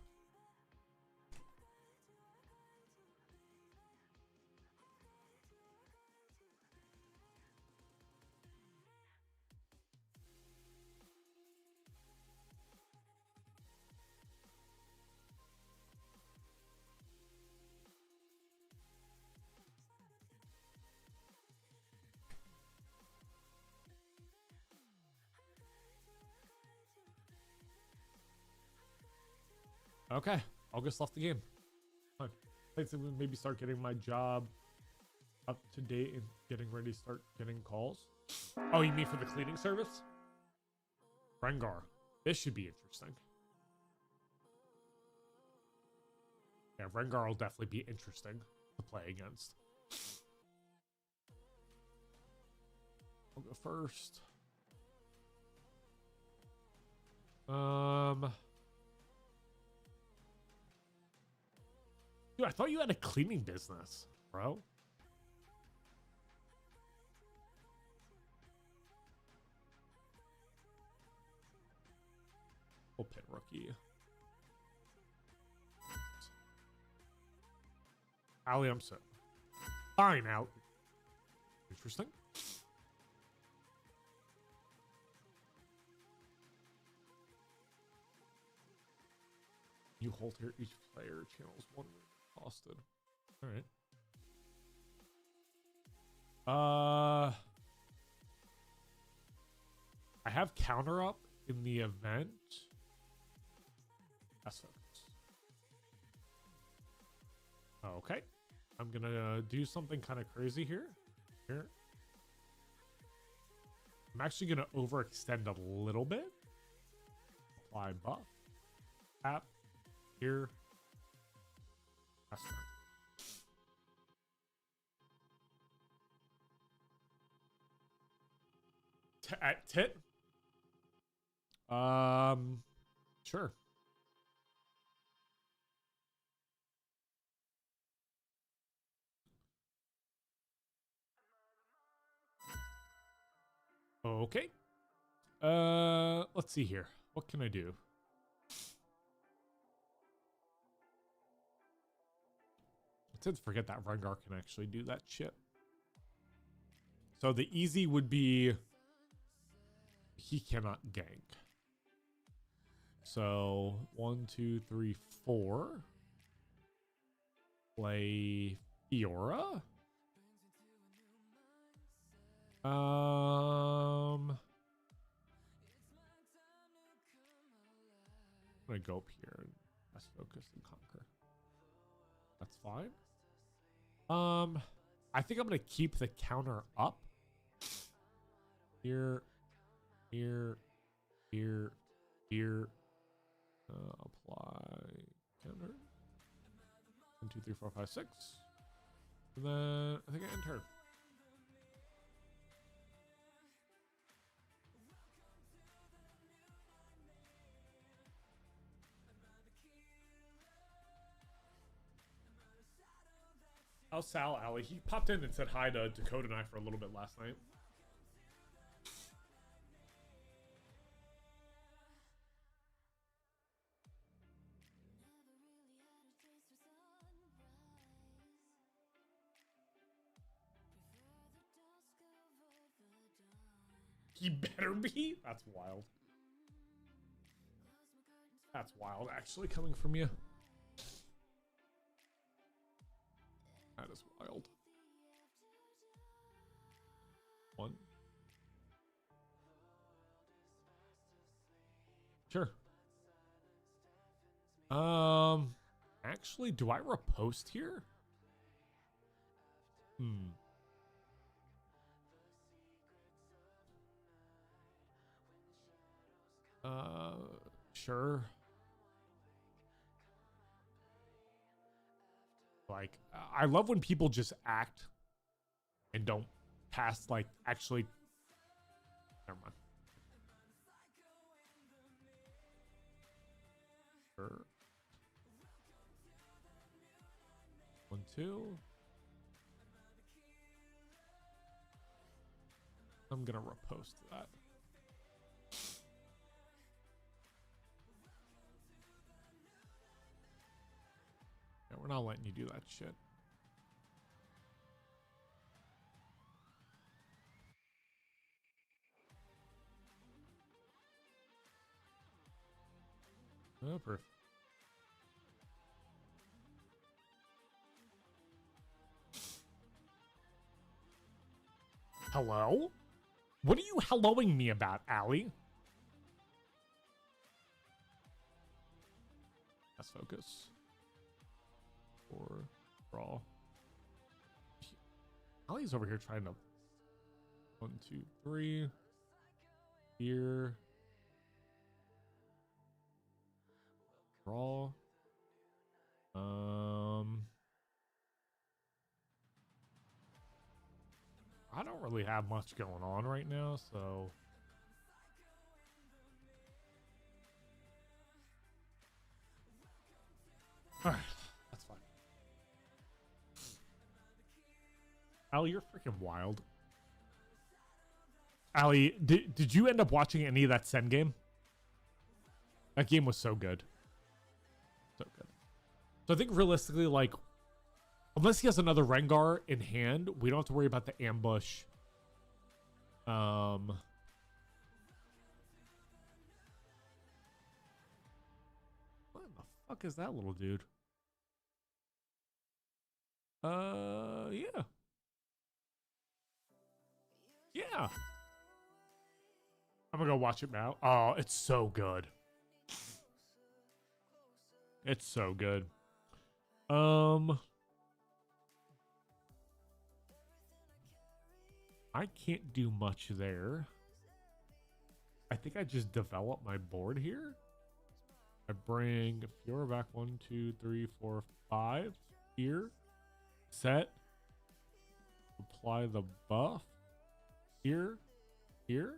Okay, August left the game. Fine. I'd say maybe start getting my job up to date and getting ready to start getting calls. Oh, you mean for the cleaning service? Rengar. This should be interesting. Yeah, Rengar will definitely be interesting to play against. I'll go first. Dude, I thought you had a cleaning business, bro. We'll pit rookie. Ali, I'm so fine out. Interesting. You hold here. Each player channels one costed. All right. I have counter up in the event. That's focus. Okay. I'm gonna do something kind of crazy here. I'm actually gonna overextend a little bit. Apply buff. Tap. Here. That's fine. At tit? Sure. Okay. Let's see here. What can I do? Let's forget that Rengar can actually do that shit. So the easy would be he cannot gank. So 1, 2, 3, 4. Play Fiora. I'm gonna go up here and let's focus and conquer. That's fine. I think I'm gonna keep the counter up. Here. Apply counter. 1, 2, 3, 4, 5, 6. And then I think I enter. How's Sal, Ali? He popped in and said hi to Dakota and I for a little bit last night. He better be? That's wild. That's wild, actually, coming from you. That is wild. 1. Sure. Actually, do I repost here? Sure. Like, I love when people just act and don't pass, like, actually. Never mind. Sure. 1, 2. I'm gonna repost that. Yeah, we're not letting you do that shit. Oh, perfect. Hello? What are you helloing me about, Ali? Let's focus. Or draw. Ali's over here trying to 1, 2, 3. Here. Draw. I don't really have much going on right now, so all right, that's fine. Ali, you're freaking wild. Ali, did you end up watching any of that Sen game? That game was so good. So good. So I think realistically, like, unless he has another Rengar in hand, we don't have to worry about the ambush. What the fuck is that little dude? Yeah. Yeah. I'm gonna go watch it now. Oh, it's so good. It's so good. I can't do much there. I think I just develop my board here. I bring Fiora back 1, 2, 3, 4, 5 here. Set. Apply the buff here. Here.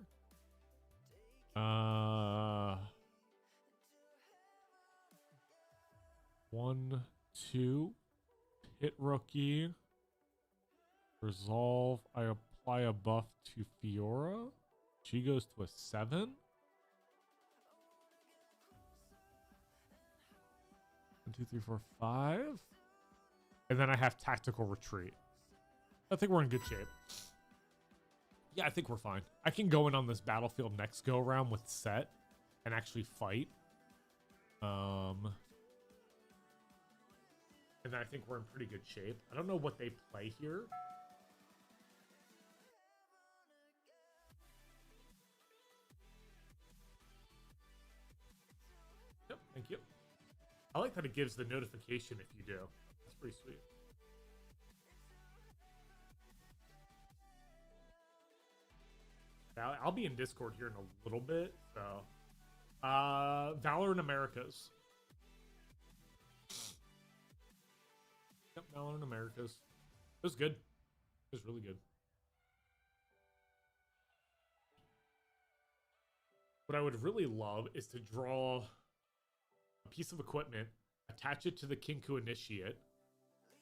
1, 2. Hit rookie. Resolve. I apply a buff to Fiora. She goes to a 7. 1, 2, 3, 4, 5. And then I have tactical retreat. I think we're in good shape. Yeah, I think we're fine. I can go in on this battlefield next go around with set and actually fight. And then I think we're in pretty good shape. I don't know what they play here. Yep, thank you. I like that it gives the notification if you do. That's pretty sweet. Now, I'll be in Discord here in a little bit, so. Valor in Americas. Yep, Valor in Americas. It was good. It was really good. What I would really love is to draw a piece of equipment, attach it to the Kinku Initiate,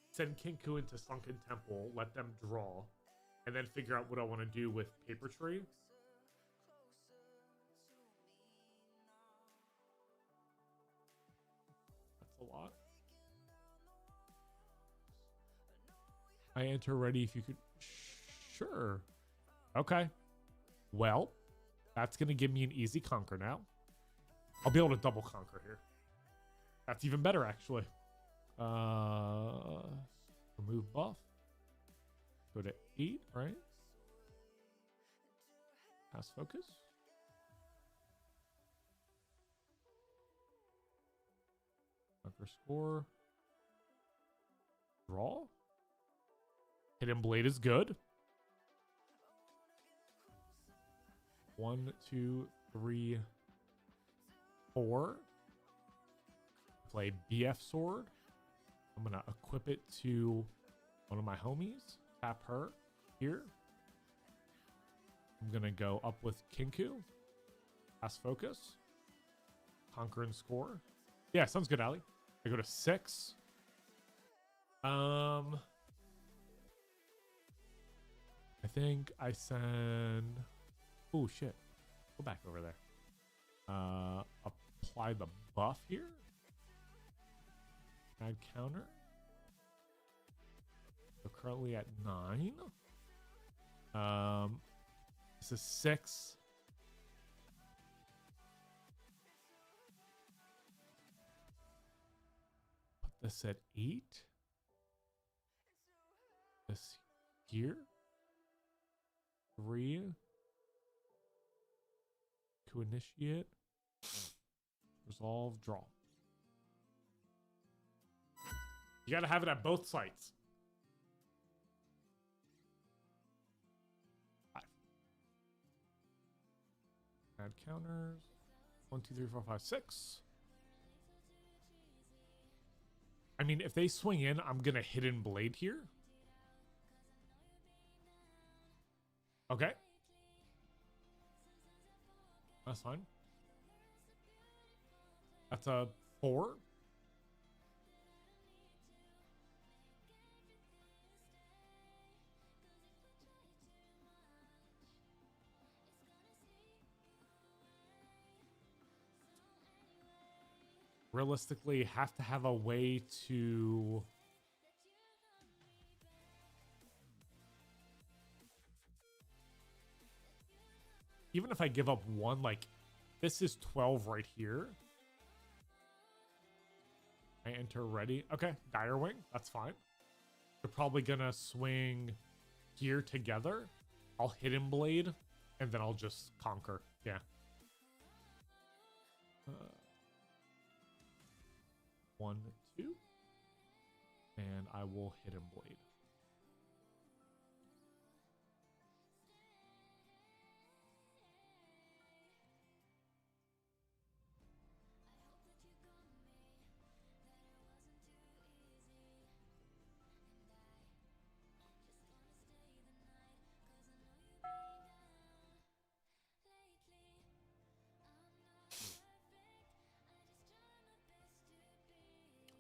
send Kinku into Sunken Temple, let them draw, and then figure out what I want to do with Paper Tree. That's a lot. I enter ready if you could. Sure. Okay. Well, that's going to give me an easy conquer now. I'll be able to double conquer here. That's even better, actually. Remove buff. Go to 8, right? Pass focus. Conquer score. Draw. Hidden Blade is good. 1, 2, 3, 4. Play BF Sword. I'm going to equip it to one of my homies. Tap her here. I'm going to go up with Kinku. Pass focus. Conquer and score. Yeah, sounds good, Ali. I go to 6. I think I send... Oh, shit. Go back over there. Apply the buff here. Add counter. So currently at 9. This is 6. Put this at 8. This here. 3. To initiate. Resolve, draw. You got to have it at both sites. 5. Add counters. 1, 2, 3, 4, 5, 6. I mean, if they swing in, I'm going to Hidden Blade here. Okay. That's fine. That's a 4. Realistically, have to have a way to... Even if I give up 1, like, this is 12 right here. I enter ready. Okay, Dire Wing. That's fine. They're probably gonna swing here together. I'll Hidden Blade, and then I'll just conquer. Yeah. 1, 2. And I will Hidden Blade.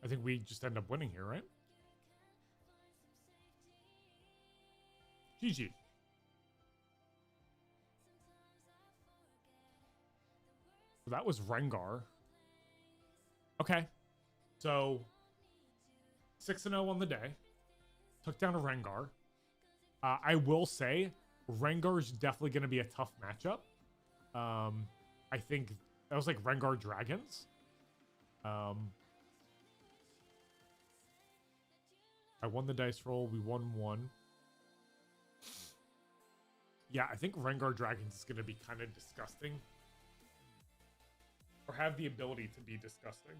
I think we just end up winning here, right? GG. So that was Rengar. Okay. So 6-0 on the day. Took down a Rengar. I will say Rengar is definitely going to be a tough matchup. I think that was like Rengar Dragons. I won the dice roll. We won 1. Yeah, I think Rengar Dragons is going to be kind of disgusting. Or have the ability to be disgusting.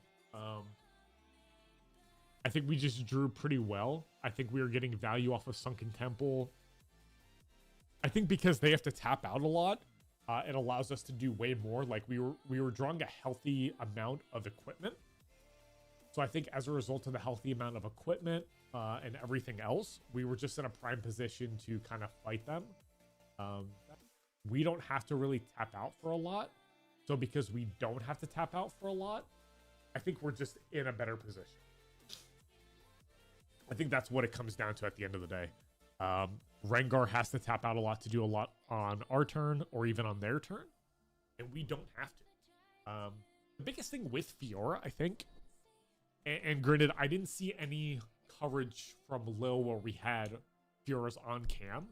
I think we just drew pretty well. I think we were getting value off of Sunken Temple. I think because they have to tap out a lot, it allows us to do way more. Like we were drawing a healthy amount of equipment. So I think as a result of the healthy amount of equipment and everything else, we were just in a prime position to kind of fight them. We don't have to really tap out for a lot. So because we don't have to tap out for a lot, I think we're just in a better position. I think that's what it comes down to at the end of the day. Rengar has to tap out a lot to do a lot on our turn or even on their turn. And we don't have to. The biggest thing with Fiora, I think, and granted, I didn't see any coverage from Lil where we had Fiora's on cam.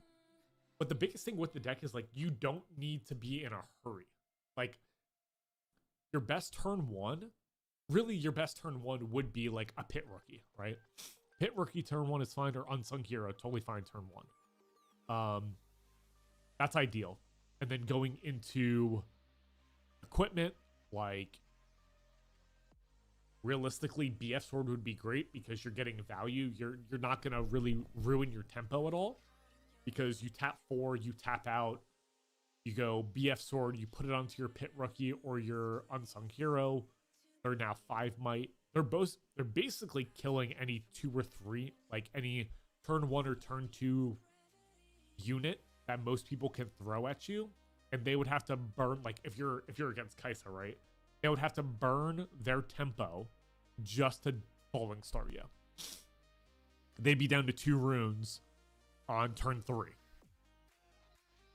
But the biggest thing with the deck is, like, you don't need to be in a hurry. Like, your best turn 1, really your best turn 1 would be, like, a Pit Rookie, right? Pit Rookie turn 1 is fine, or Unsung Hero, totally fine turn 1. That's ideal. And then going into equipment, like, realistically, BF Sword would be great because you're getting value. You're not going to really ruin your tempo at all because you tap 4, you tap out, you go BF Sword, you put it onto your Pit Rookie or your Unsung Hero. They're now 5 might. They're basically killing any 2 or 3, like any turn 1 or turn 2 unit that most people can throw at you. And they would have to burn, like if you're against Kaisa, right? They would have to burn their tempo just to Falling Star you. They'd be down to 2 runes on turn 3,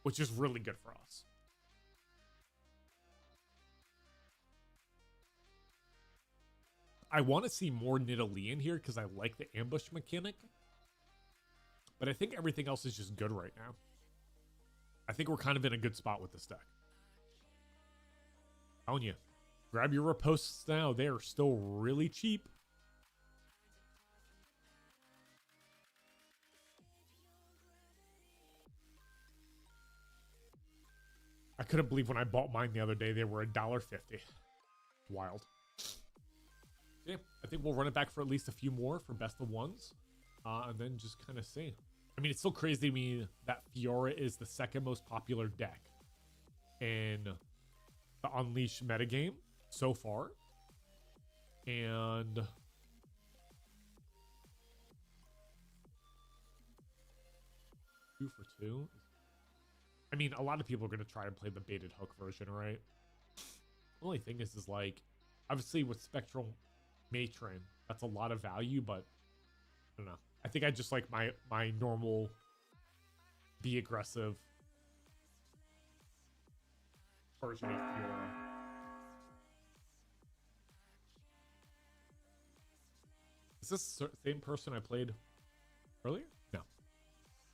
which is really good for us. I want to see more Nidalee in here because I like the ambush mechanic. But I think everything else is just good right now. I think we're kind of in a good spot with this deck. Telling you, grab your riposts now. They are still really cheap. I couldn't believe when I bought mine the other day, they were $1.50. Wild. Yeah, I think we'll run it back for at least a few more for best of ones. And then just kind of see. I mean, it's still crazy to me that Fiora is the second most popular deck in the Unleashed metagame so far. And 2 for 2. I mean, a lot of people are going to try and play the baited hook version, right? The only thing is like, obviously with Spectral Matron, that's a lot of value, but I don't know. I think I just like my normal be aggressive version of Fiora. Is this the same person I played earlier? No.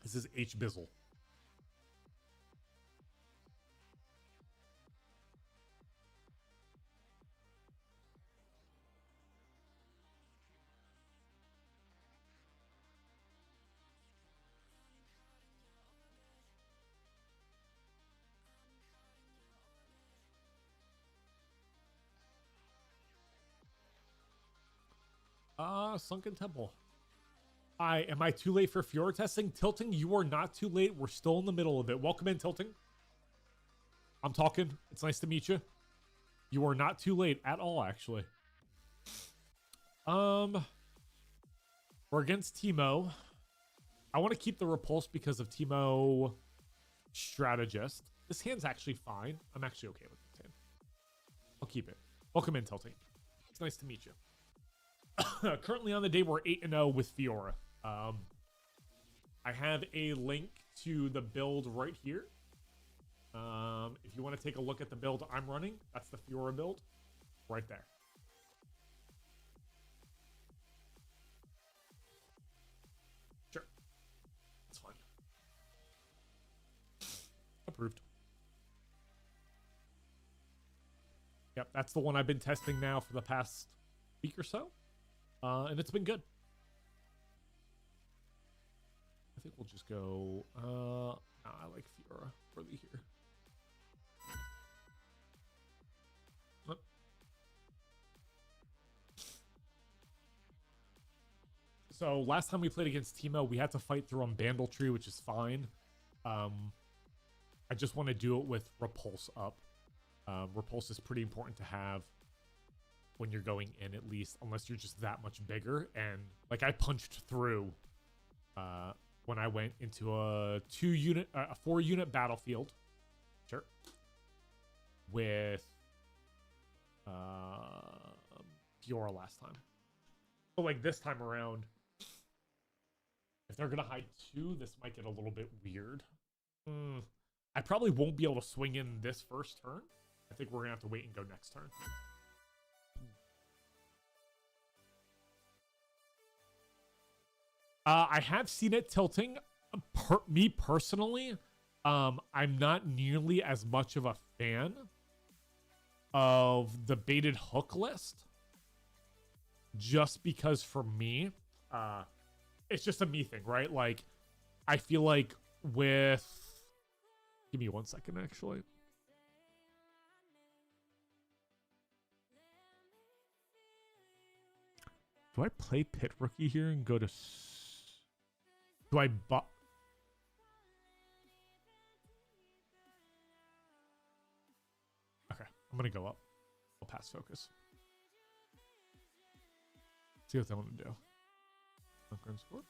This is H. Bizzle. Sunken Temple. Am I too late for Fiora testing? Tilting, you are not too late. We're still in the middle of it. Welcome in, Tilting. I'm talking. It's nice to meet you. You are not too late at all, actually. We're against Teemo. I want to keep the Repulse because of Teemo Strategist. This hand's actually fine. I'm actually okay with this hand. I'll keep it. Welcome in, Tilting. It's nice to meet you. Currently on the day, we're 8-0 with Fiora. I have a link to the build right here. If you want to take a look at the build I'm running, that's the Fiora build right there. Sure. That's fine. Approved. Yep, that's the one I've been testing now for the past week or so. And it's been good. I think we'll just go... I like Fiora early here. Oh. So last time we played against Teemo, we had to fight through on Bandletree, which is fine. I just want to do it with Repulse up. Repulse is pretty important to have when you're going in, at least, unless you're just that much bigger. And like I punched through when I went into a 4-unit battlefield, sure, with Fiora last time. So like this time around, if they're gonna hide 2, this might get a little bit weird. I probably won't be able to swing in this first turn. I think we're gonna have to wait and go next turn. I have seen it, Tilting. Me personally, I'm not nearly as much of a fan of the baited hook list. Just because for me, it's just a me thing, right? Like, I feel like with... Give me 1 second, actually. Do I play Pit Rookie here and go to... Do I okay, I'm gonna go up. I'll pass focus. See what they want to do. Score.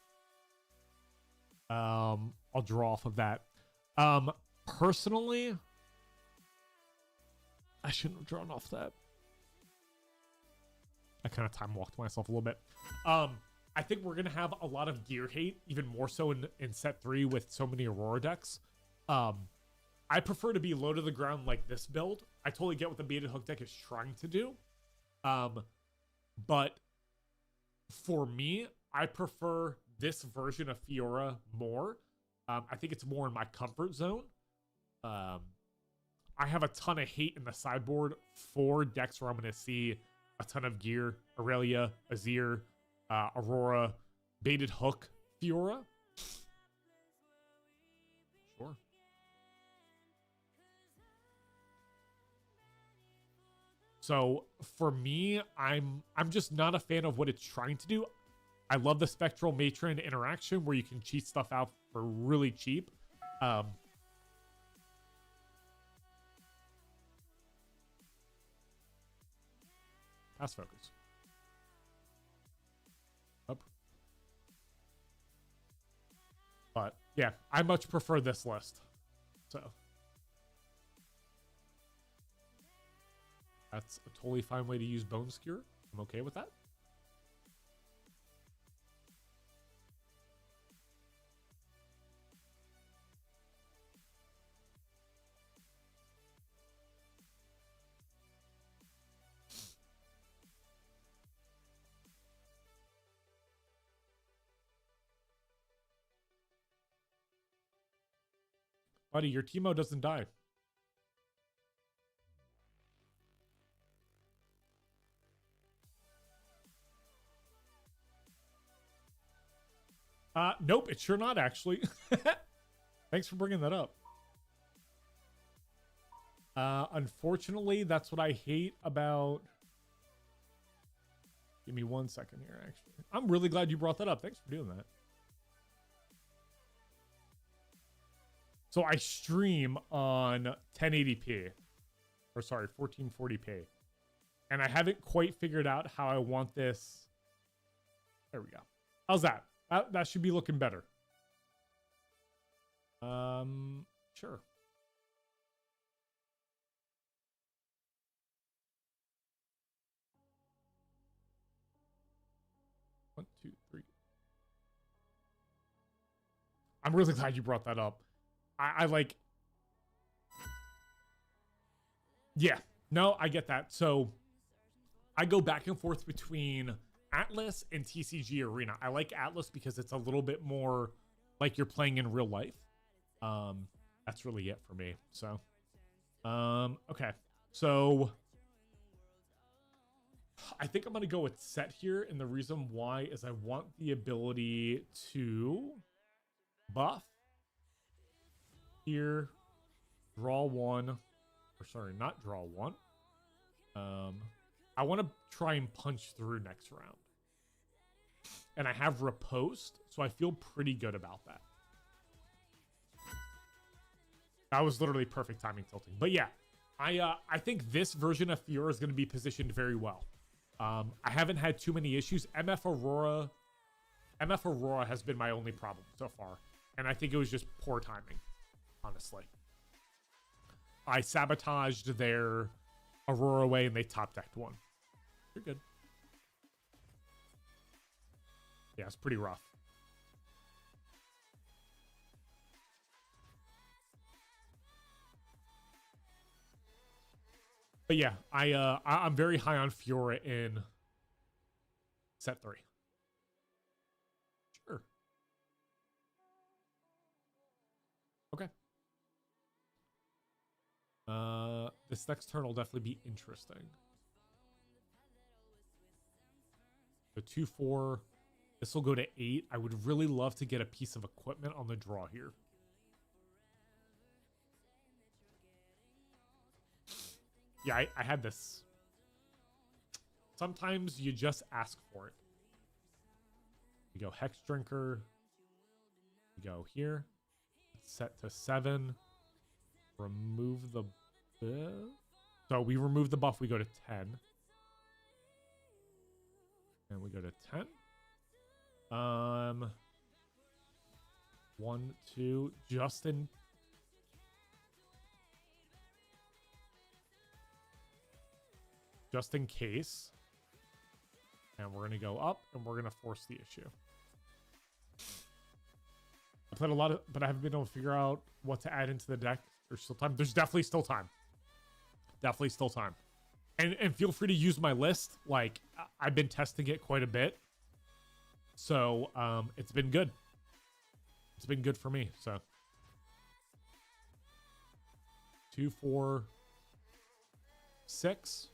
I'll draw off of that. Personally, I shouldn't have drawn off that. I kind of time walked myself a little bit. I think we're going to have a lot of gear hate, even more so in set 3 with so many Aurora decks. I prefer to be low to the ground like this build. I totally get what the baited hook deck is trying to do. But for me, I prefer this version of Fiora more. I think it's more in my comfort zone. I have a ton of hate in the sideboard for decks where I'm going to see a ton of gear. Aurelia, Azir, Aurora, baited hook, Fiora. Sure. So for me, I'm just not a fan of what it's trying to do. I love the Spectral Matron interaction where you can cheat stuff out for really cheap. Pass focus. Up. But yeah, I much prefer this list. So that's a totally fine way to use Bone Skewer. I'm okay with that. Buddy, your Teemo doesn't die. Nope, it's sure not, actually. Thanks for bringing that up. Unfortunately, that's what I hate about... Give me 1 second here, actually. I'm really glad you brought that up. Thanks for doing that. So I stream on 1080p. Or sorry, 1440p. And I haven't quite figured out how I want this. There we go. How's that? That should be looking better. Sure. One, two, three. I'm really glad you brought that up. I like... Yeah. No, I get that. So I go back and forth between Atlas and TCG Arena. I like Atlas because it's a little bit more like you're playing in real life. That's really it for me. So, okay. So I think I'm going to go with set here. And the reason why is I want the ability to buff here, draw one, or sorry, not draw one. I want to try and punch through next round. And I have riposte, so I feel pretty good about that. That was literally perfect timing tilting. But yeah, I think this version of Fiora is going to be positioned very well. I haven't had too many issues. MF Aurora has been my only problem so far. And I think it was just poor timing, honestly. I sabotaged their Aurora way and they top decked one. You're good. Yeah, it's pretty rough. But yeah, I'm very high on Fiora in set 3. Sure. Okay. This next turn will definitely be interesting. The 2-4. This will go to 8. I would really love to get a piece of equipment on the draw here. Yeah, I had this. Sometimes you just ask for it. You go Hex Drinker. You go here. Set to 7. Remove the... So we remove the buff. We go to 10. And we go to 10. 1, 2. Justin. Just in case. And we're going to go up and we're going to force the issue. I played a lot of, but I haven't been able to figure out what to add into the deck. There's still time. There's definitely still time. Definitely still time. And feel free to use my list. Like, I've been testing it quite a bit. So, it's been good. It's been good for me. So, 2, 4, 6.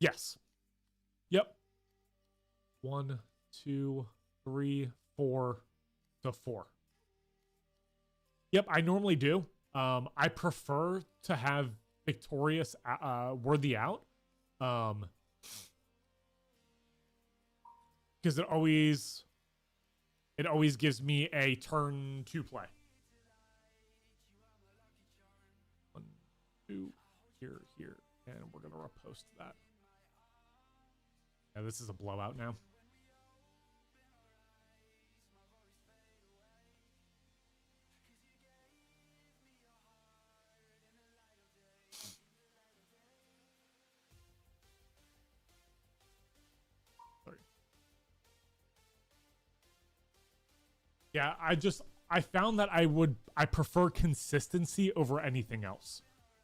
Yes. Yep. 1, 2, 3, 4 to 4. Yep, I normally do. I prefer to have victorious worthy out. Because it always gives me a turn to play. 1, 2, here, and we're gonna repost that. Yeah, this is a blowout now. Sorry. Yeah, I found that I prefer consistency over anything else.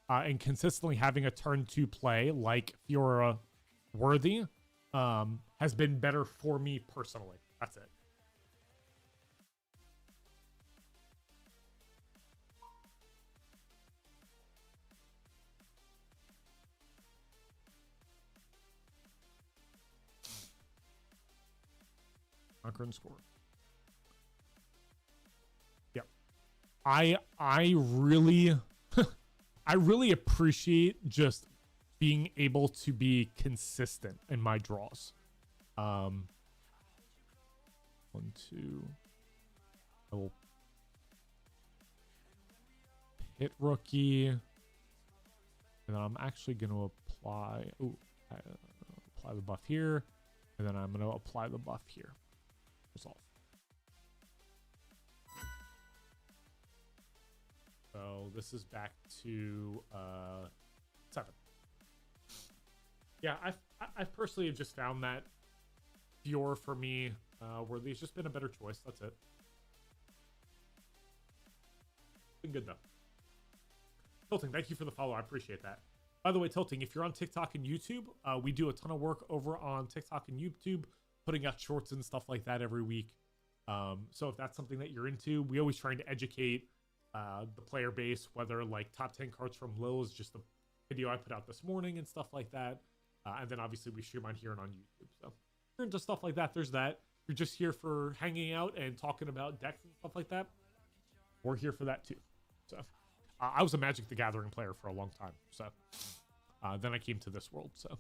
And consistently having a turn to play like Fiora worthy has been better for me personally. That's it. Conquer and score. Yep. I really I really appreciate just being able to be consistent in my draws. 1, 2. I will hit rookie, and then I'm actually going to apply. Apply the buff here, and then I'm going to apply the buff here. Resolve. So this is back to 7. Yeah, I've personally have just found that Fiora for me, worthy has just been a better choice. That's it. Been good though. Tilting, thank you for the follow. I appreciate that. By the way, Tilting, if you're on TikTok and YouTube, we do a ton of work over on TikTok and YouTube, putting out shorts and stuff like that every week. So if that's something that you're into, we always trying to educate the player base, whether like top 10 cards from Lil is just a video I put out this morning and stuff like that. And then obviously we stream on here and on YouTube. So if you're into stuff like that, there's that. If you're just here for hanging out and talking about decks and stuff like that, we're here for that too. So I was a Magic the Gathering player for a long time. So then I came to this world. So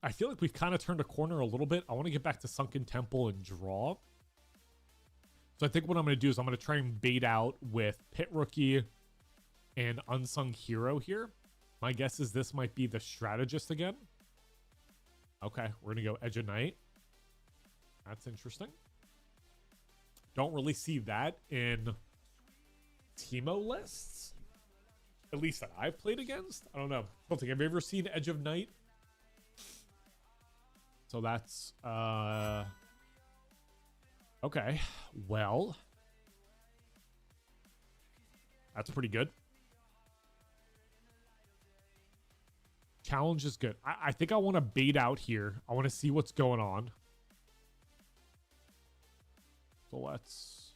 I feel like we've kind of turned a corner a little bit. I want to get back to Sunken Temple and draw. So I think what I'm going to do is I'm going to try and bait out with Pit Rookie and Unsung Hero here. My guess is this might be the Strategist again. Okay, we're going to go Edge of Night. That's interesting. Don't really see that in Teemo lists. At least that I've played against. I don't know. I don't think I've ever seen Edge of Night. So that's okay. Well, that's pretty good. Challenge is good. I think I want to bait out here. I want to see what's going on. So let's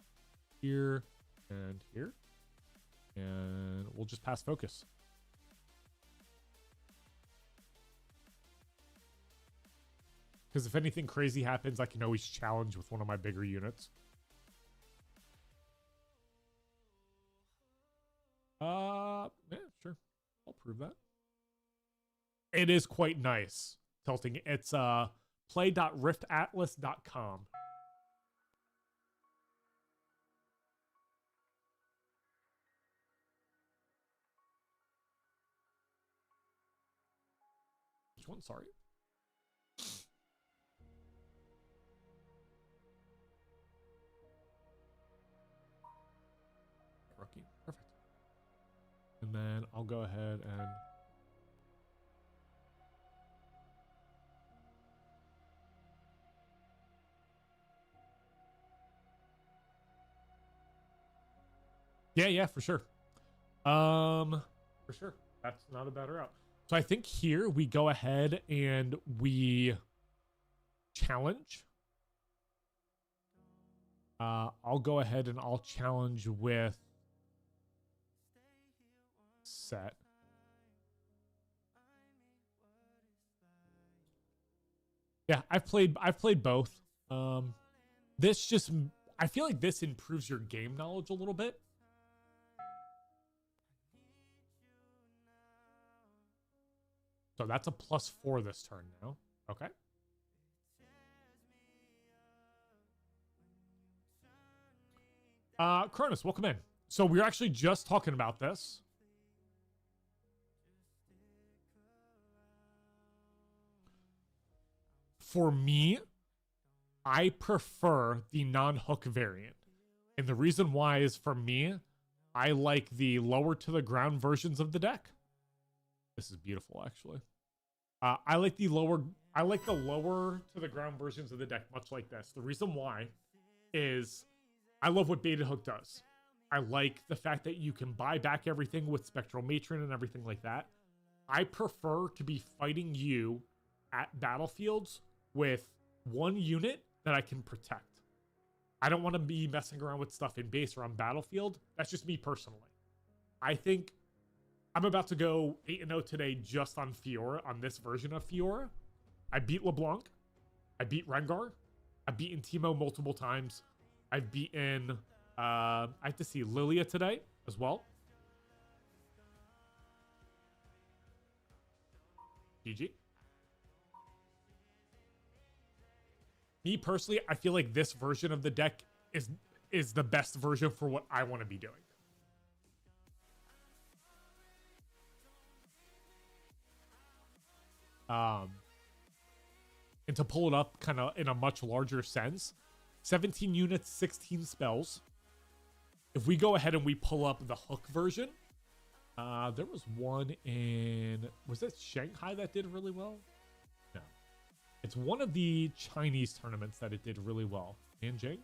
here and here. And we'll just pass focus. Because if anything crazy happens, I can always challenge with one of my bigger units. Yeah, sure. I'll prove that. It is quite nice, Tilting. It's play.riftatlas.com. Which one? Sorry. Rookie. Perfect. And then I'll go ahead and yeah, for sure. For sure. That's not a bad route. So I think here we go ahead and we challenge. I'll go ahead and I'll challenge with set. Yeah, I've played both. This just, I feel like this improves your game knowledge a little bit. So that's a +4 this turn now. Okay. Cronus, welcome in. So we were actually just talking about this. For me, I prefer the non-hook variant. And the reason why is, for me, I like the lower to the ground versions of the deck. This is beautiful, actually. I like the lower to the ground versions of the deck, much like this. The reason why is I love what Beta Hook does. I like the fact that you can buy back everything with Spectral Matron and everything like that. I prefer to be fighting you at battlefields with one unit that I can protect. I don't want to be messing around with stuff in base or on battlefield. That's just me personally. I think I'm about to go 8-0 today just on Fiora, on this version of Fiora. I beat LeBlanc. I beat Rengar. I've beaten Teemo multiple times. I've beaten, I have to see Lilia today as well. GG. Me personally, I feel like this version of the deck is the best version for what I want to be doing. And to pull it up kind of in a much larger sense, 17 units, 16 spells. If we go ahead and we pull up the hook version, there was one in, was it Shanghai that did really well? No. It's one of the Chinese tournaments that it did really well. Nanjing?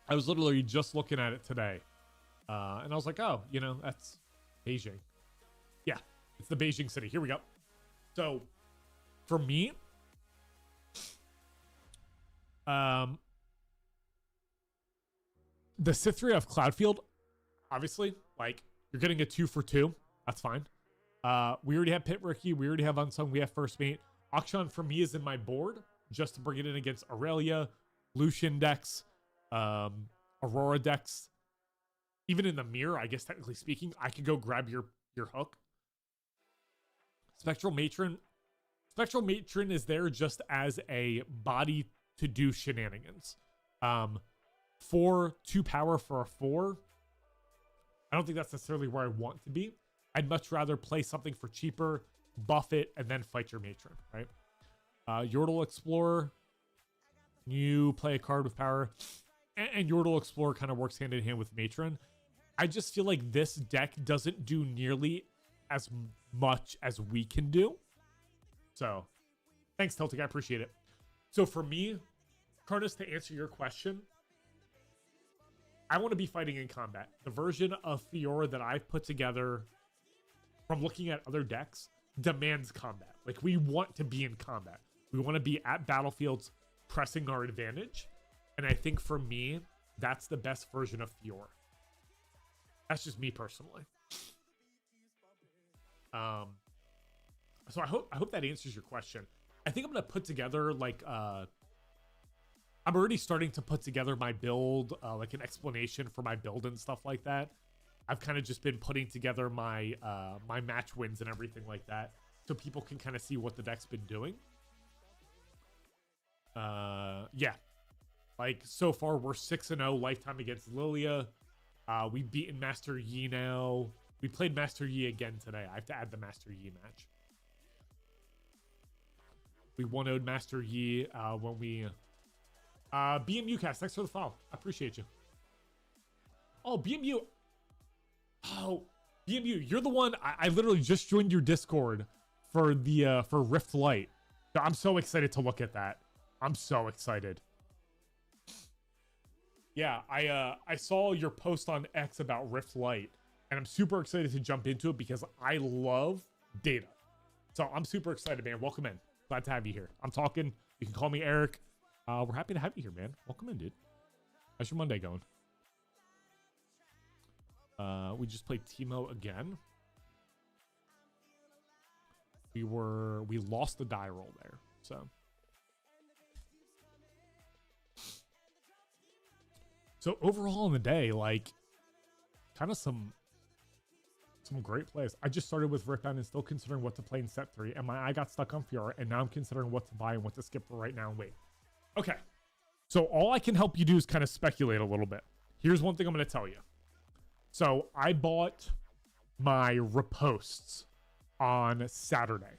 I was literally just looking at it today. And I was like, oh, you know, that's Beijing. Yeah, it's the Beijing city. Here we go. So, for me, the Cytheria of Cloudfield, obviously, like, you're getting a 2 for 2. That's fine. We already have Pit Rookie. We already have Unsung. We have First Mate. Akshan, for me, is in my board, just to bring it in against Aurelia, Lucian decks, Aurora decks. Even in the mirror, I guess, technically speaking, I could go grab your hook. Spectral Matron. Spectral Matron is there just as a body to do shenanigans. 2 power for a 4. I don't think that's necessarily where I want to be. I'd much rather play something for cheaper, buff it, and then fight your Matron, right? Yordle Explorer. You play a card with power. And Yordle Explorer kind of works hand in hand with Matron. I just feel like this deck doesn't do nearly as much as we can do. So, thanks, Celtic. I appreciate it. So for me, Cronus, to answer your question, I want to be fighting in combat. The version of Fiora that I've put together from looking at other decks demands combat. Like, we want to be in combat. We want to be at battlefields pressing our advantage. And I think for me, that's the best version of Fiora. That's just me personally. So I hope that answers your question. I think I'm gonna put together like I'm already starting to put together my build, like an explanation for my build and stuff like that. I've kind of just been putting together my my match wins and everything like that, so people can kind of see what the deck's been doing. Yeah, like so far we're 6-0 lifetime against Lilia. We've beaten Master Yi now. We played Master Yi again today. I have to add the Master Yi match. We 1-0'd Master Yi when we... BMU cast, thanks for the follow. I appreciate you. Oh, BMU. Oh, BMU, you're the one. I literally just joined your Discord for the for Rift Light. I'm so excited to look at that. I'm so excited. Yeah, I saw your post on X about Rift Light, and I'm super excited to jump into it because I love data. So I'm super excited, man. Welcome in. Glad to have you here. I'm talking. You can call me Eric. We're happy to have you here, man. Welcome in, dude. How's your Monday going? We just played Teemo again. We lost the die roll there, so. So overall in the day, like, kind of some great plays. I just started with Riftbound and still considering what to play in set 3, and my eye got stuck on Fiora, and now I'm considering what to buy and what to skip for right now and wait. Okay, so all I can help you do is kind of speculate a little bit. Here's one thing I'm going to tell you. So I bought my reposts on Saturday,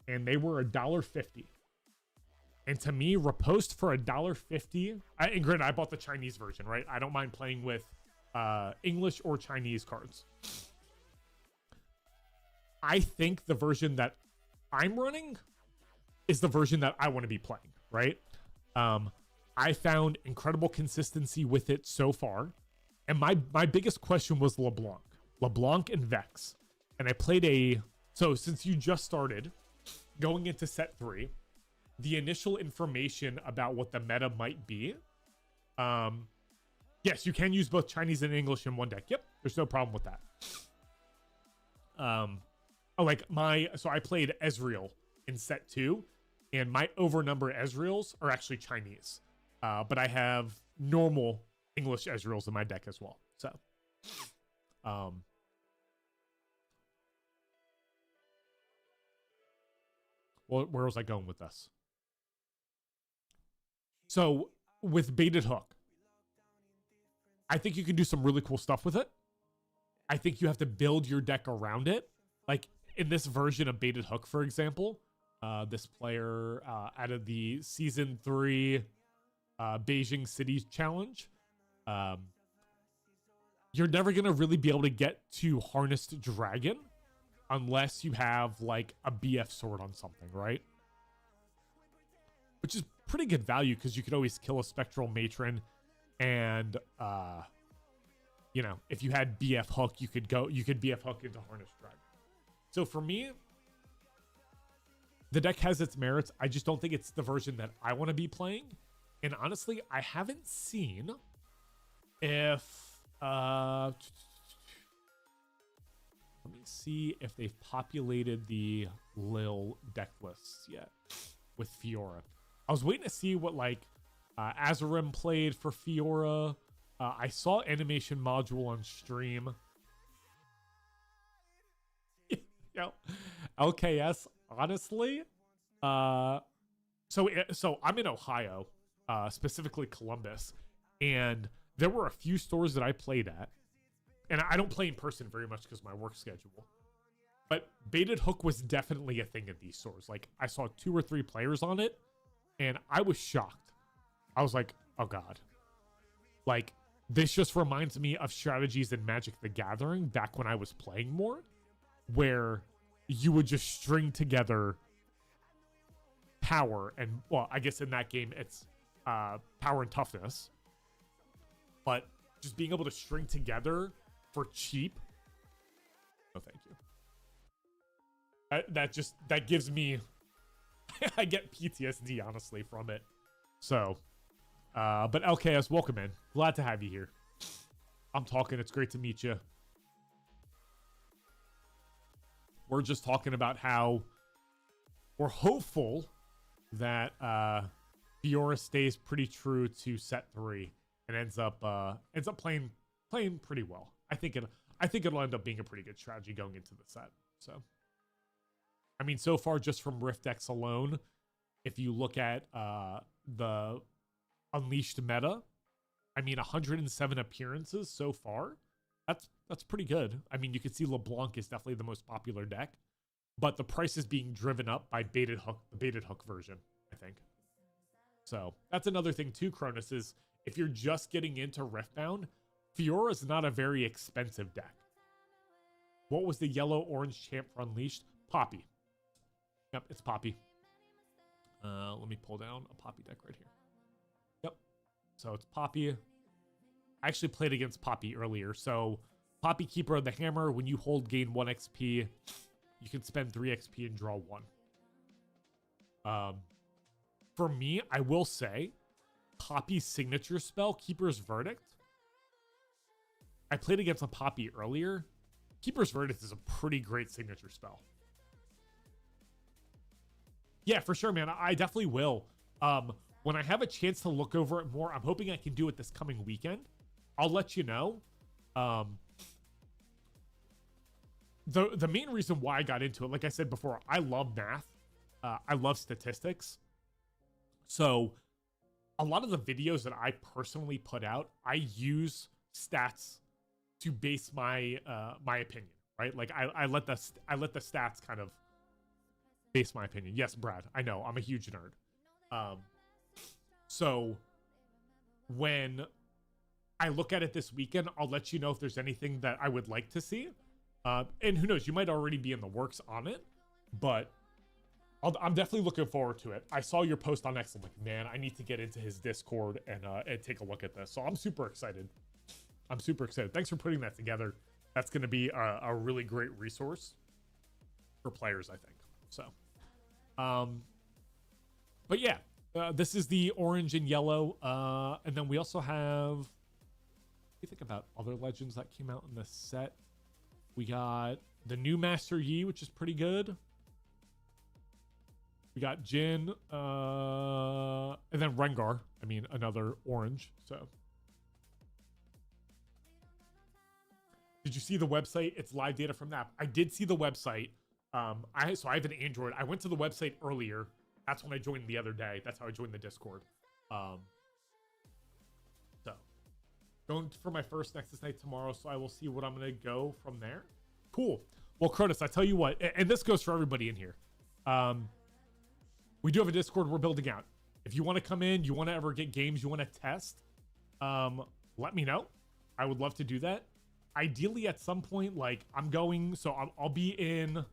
and they were $1.50. And to me, repost for $1.50, and granted, I bought the Chinese version, right? I don't mind playing with English or Chinese cards. I think the version that I'm running is the version that I want to be playing, right? I found incredible consistency with it so far. And my biggest question was LeBlanc and Vex. And I played so since you just started going into set 3, the initial information about what the meta might be. Yes, you can use both Chinese and English in one deck. Yep, there's no problem with that. So I played Ezreal in set 2, and my over-number Ezreals are actually Chinese. But I have normal English Ezreals in my deck as well. So, well, where was I going with this? So with Baited Hook, I think you can do some really cool stuff with it. I think you have to build your deck around it. Like in this version of Baited Hook, for example, this player out of the Season 3 Beijing City Challenge, you're never going to really be able to get to Harnessed Dragon unless you have like a BF sword on something, right? Which is pretty good value because you could always kill a Spectral Matron, and you know, if you had BF Hook, you could BF Hook into Harnessed Dragon. So for me, the deck has its merits. I just don't think it's the version that I want to be playing. And honestly, I haven't seen if let me see if they've populated the Lil deck lists yet with Fiora. I was waiting to see what like Azarim played for Fiora. I saw animation module on stream. Yo, LKS, honestly. So I'm in Ohio, specifically Columbus, and there were a few stores that I played at, and I don't play in person very much because of my work schedule. But Baited Hook was definitely a thing at these stores. Like I saw 2 or 3 players on it, and I was shocked. I was like, oh god. Like, this just reminds me of strategies in Magic the Gathering back when I was playing more, where you would just string together power and, well, I guess in that game it's power and toughness, but just being able to string together for cheap. No, thank you. That gives me I get PTSD honestly from it. So but LKS, welcome in. Glad to have you here. I'm talking, it's great to meet you. We're just talking about how we're hopeful that Fiora stays pretty true to set 3 and ends up playing pretty well. I think it'll end up being a pretty good strategy going into the set. So I mean, so far just from Rift decks alone, if you look at the Unleashed meta, I mean 107 appearances so far. That's pretty good. I mean, you can see LeBlanc is definitely the most popular deck, but the price is being driven up by Baited Hook, the Baited Hook version, I think. So that's another thing too, Cronus, is if you're just getting into Riftbound, Fiora is not a very expensive deck. What was the yellow-orange champ for Unleashed? Poppy. Yep, it's Poppy. Let me pull down a Poppy deck right here. Yep. So it's Poppy. I actually played against Poppy earlier. So Poppy, Keeper of the Hammer, when you hold, gain 1 XP. You can spend 3 XP and draw 1. for me, I will say, Poppy's signature spell, Keeper's Verdict. I played against a Poppy earlier. Keeper's Verdict is a pretty great signature spell. Yeah, for sure, man. I definitely will. When I have a chance to look over it more, I'm hoping I can do it this coming weekend. I'll let you know. The main reason why I got into it, like I said before, I love math. I love statistics. So a lot of the videos that I personally put out, I use stats to base my my opinion, right? Like I let the stats kind of base my opinion. Yes, Brad, I know I'm a huge nerd. So when I look at it this weekend, I'll let you know if there's anything that I would like to see. And who knows, you might already be in the works on it, but I'm definitely looking forward to it. I saw your post on X. I'm like, man, I need to get into his Discord and take a look at this. So I'm super excited. I'm super excited. Thanks for putting that together. That's going to be a really great resource for players, I think. So, but yeah, this is the orange and yellow. And then we also have, what do you think about other legends that came out in the set? We got the new Master Yi, which is pretty good. We got Jin, and then Rengar. I mean, another orange. So, did you see the website? It's live data from that. I did see the website. So I have an Android. I went to the website earlier. That's when I joined the other day. That's how I joined the Discord. So going for my first Nexus night tomorrow. So I will see what I'm gonna go from there. Cool. Well, Crotus, I tell you what, and this goes for everybody in here. We do have a Discord we're building out. If you want to come in, you want to ever get games you want to test, let me know. I would love to do that. Ideally, at some point, like I'm going to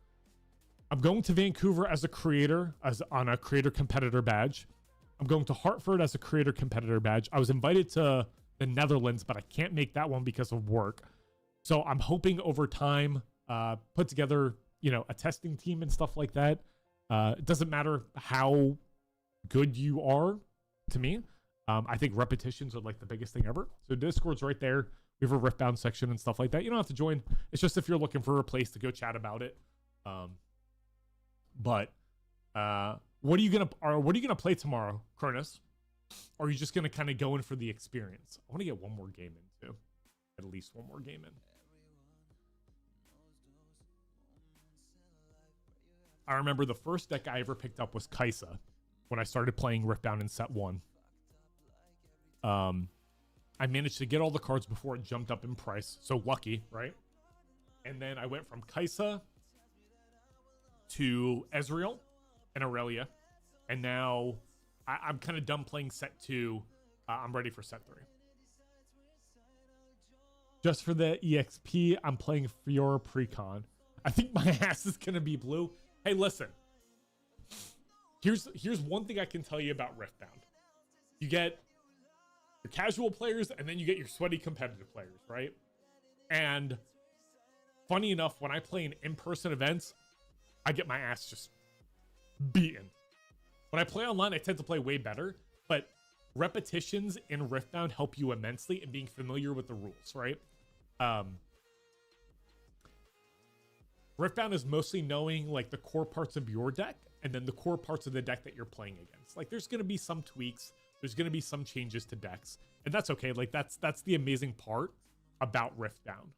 Vancouver as a creator, on a creator competitor badge. I'm going to Hartford as a creator competitor badge. I was invited to the Netherlands, but I can't make that one because of work. So I'm hoping over time, put together, a testing team and stuff like that. It doesn't matter how good you are to me. I think repetitions are like the biggest thing ever. So Discord's right there. We have a Riftbound section and stuff like that. You don't have to join. It's just if you're looking for a place to go chat about it. But what are you gonna play tomorrow, Cronus? Or are you just gonna kind of go in for the experience? I want to get one more game in too. At least one more game in. I remember the first deck I ever picked up was Kaisa when I started playing Riftbound in set 1. I managed to get all the cards before it jumped up in price. So lucky, right? And then I went from Kaisa to Ezreal and Aurelia. And now I'm kind of done playing set 2. I'm ready for set 3. Just for the EXP, I'm playing Fiora Precon. I think my ass is going to be blue. Hey, listen. Here's one thing I can tell you about Riftbound. You get your casual players, and then you get your sweaty competitive players, right? And funny enough, when I play in in-person events, I get my ass just beaten. When I play online, I tend to play way better, but repetitions in Riftbound help you immensely in being familiar with the rules, right? Riftbound is mostly knowing like the core parts of your deck and then the core parts of the deck that you're playing against. Like there's going to be some tweaks, there's going to be some changes to decks, and that's okay. Like that's the amazing part about Riftbound.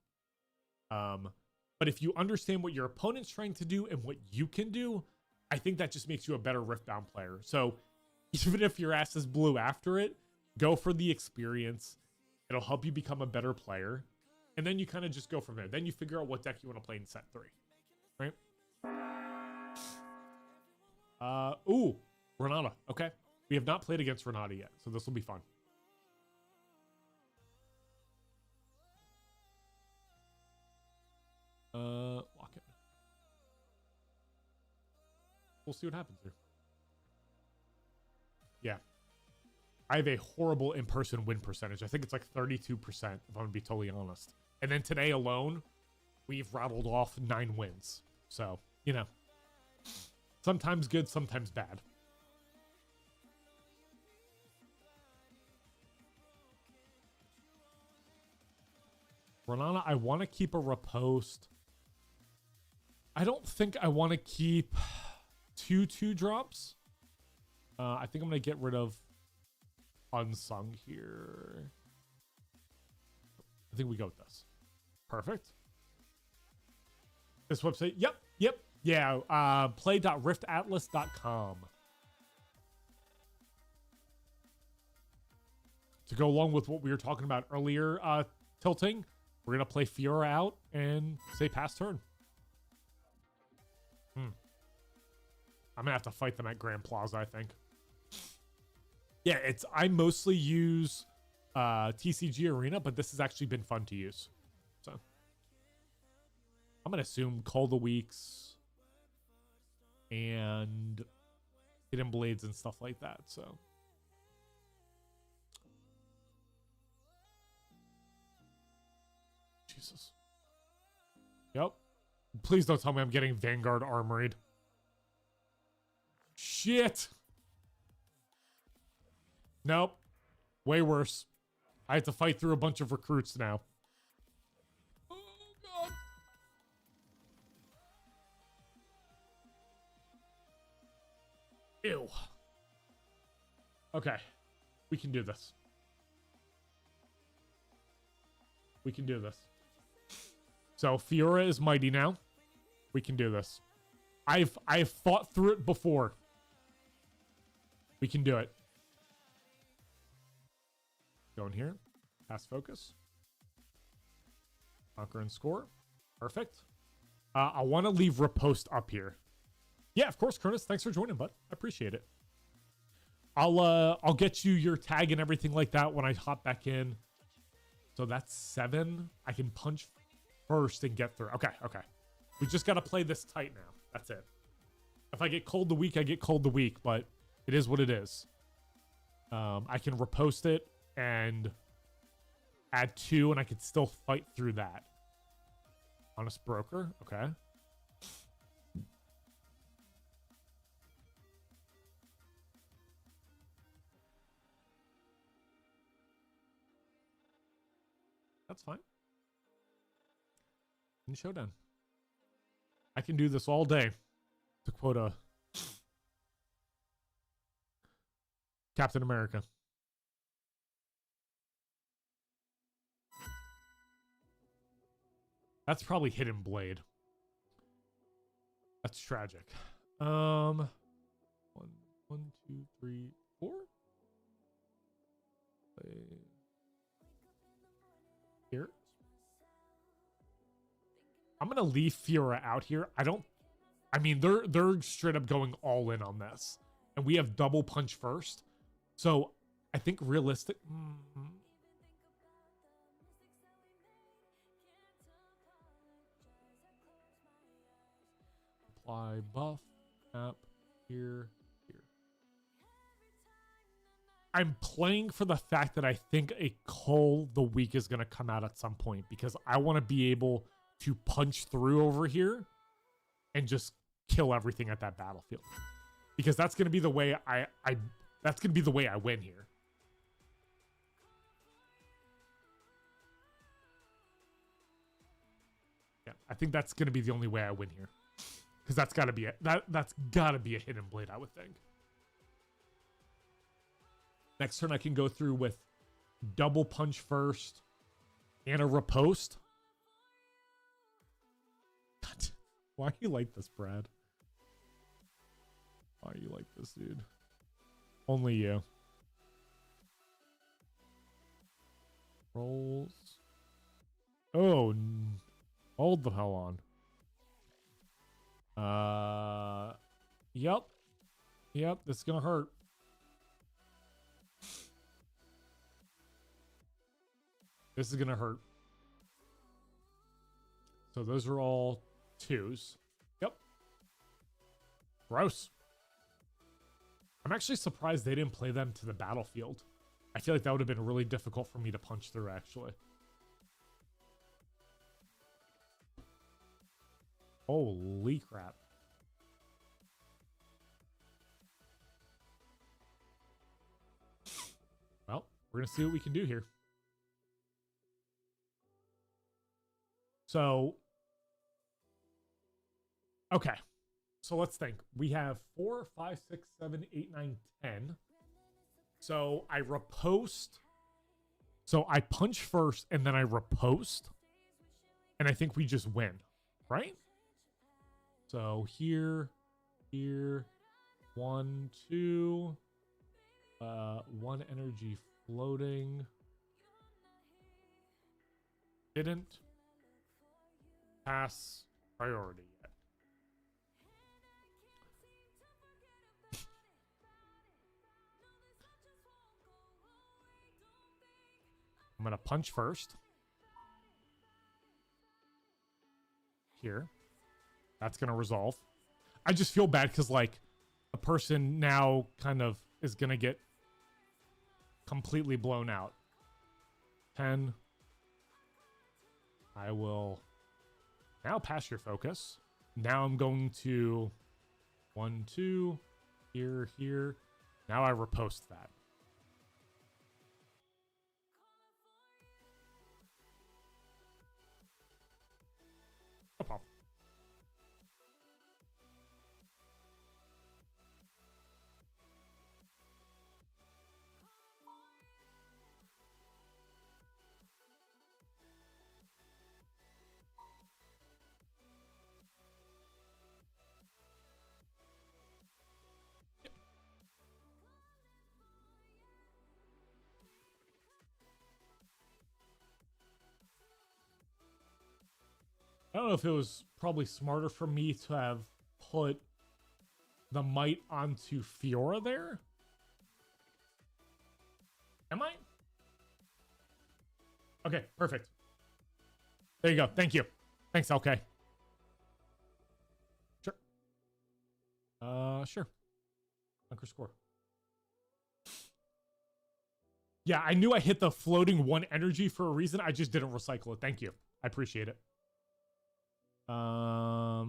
But if you understand what your opponent's trying to do and what you can do, I think that just makes you a better Riftbound player. So even if your ass is blue after it, go for the experience. It'll help you become a better player. And then you kind of just go from there. Then you figure out what deck you want to play in set 3. Right? Ooh, Renata. Okay. We have not played against Renata yet, so this will be fun. Lock it. We'll see what happens here. Yeah. I have a horrible in-person win percentage. I think it's like 32%, if I'm going to be totally honest. And then today alone, we've rattled off 9 wins. So, sometimes good, sometimes bad. Renana, I want to keep a riposte. I don't think I want to keep 2/2 drops. I think I'm going to get rid of Unsung here. I think we go with this. Perfect. This website. Yep. Yeah. Play.riftatlas.com. To go along with what we were talking about earlier, tilting, we're going to play Fiora out and say pass turn. I'm going to have to fight them at Grand Plaza, I think. Yeah, I mostly use TCG Arena, but this has actually been fun to use. So I'm going to assume Call the Weeks and Hidden Blades and stuff like that. So Jesus. Yep. Please don't tell me I'm getting Vanguard Armored. Shit. Nope. Way worse. I have to fight through a bunch of recruits now. Oh, God. Ew. Okay. We can do this. We can do this. So Fiora is mighty now. We can do this. I've fought through it before. We can do it. Go in here. Pass focus. Conquer and score. Perfect. I want to leave riposte up here. Yeah, of course, Curtis. Thanks for joining, bud. I appreciate it. I'll get you your tag and everything like that when I hop back in. So that's 7. I can punch first and get through. Okay. We just got to play this tight now. That's it. If I get cold the week, I get cold the week, but it is what it is. I can repost it and add 2, and I could still fight through that. Honest Broker. Okay. That's fine. In Showdown. I can do this all day. To quote a Captain America. That's probably Hidden Blade. That's tragic. 1, 2, 3, 4. Here. I'm gonna leave Fiora out here. I mean, they're straight up going all in on this, and we have double punch first. So I think realistic. Apply buff app here. I'm playing for the fact that I think a Call the Week is going to come out at some point, because I want to be able to punch through over here and just kill everything at that battlefield, because that's going to be the way that's going to be the way I win here. Yeah, I think that's going to be the only way I win here, because that's got to be that's got to be a Hidden Blade, I would think. Next turn, I can go through with double punch first and a riposte. God, why are you like this, Brad? Why are you like this, dude? Only you. Rolls. Oh, hold the hell on. Yep, this is gonna hurt. This is gonna hurt. So those are all 2s. Yep. Gross. I'm actually surprised they didn't play them to the battlefield. I feel like that would have been really difficult for me to punch through, actually. Holy crap. Well, we're gonna see what we can do here. So, okay. So let's think. We have 4, 5, 6, 7, 8, 9, 10. So I riposte. So I punch first and then I riposte. And I think we just win, right? So here, 1, 2. 1 energy floating. Didn't pass priority yet. I'm gonna punch first. Here. That's gonna resolve. I just feel bad because like the person now kind of is gonna get completely blown out. 10. I will now pass your focus. Now I'm going to 1, 2, here. Now I riposte that. No problem. I don't know if it was probably smarter for me to have put the might onto Fiora there. Am I? Okay, perfect. There you go. Thank you. Thanks, okay. Sure. Sure. Bunker score. Yeah, I knew I hit the floating 1 energy for a reason. I just didn't recycle it. Thank you. I appreciate it. I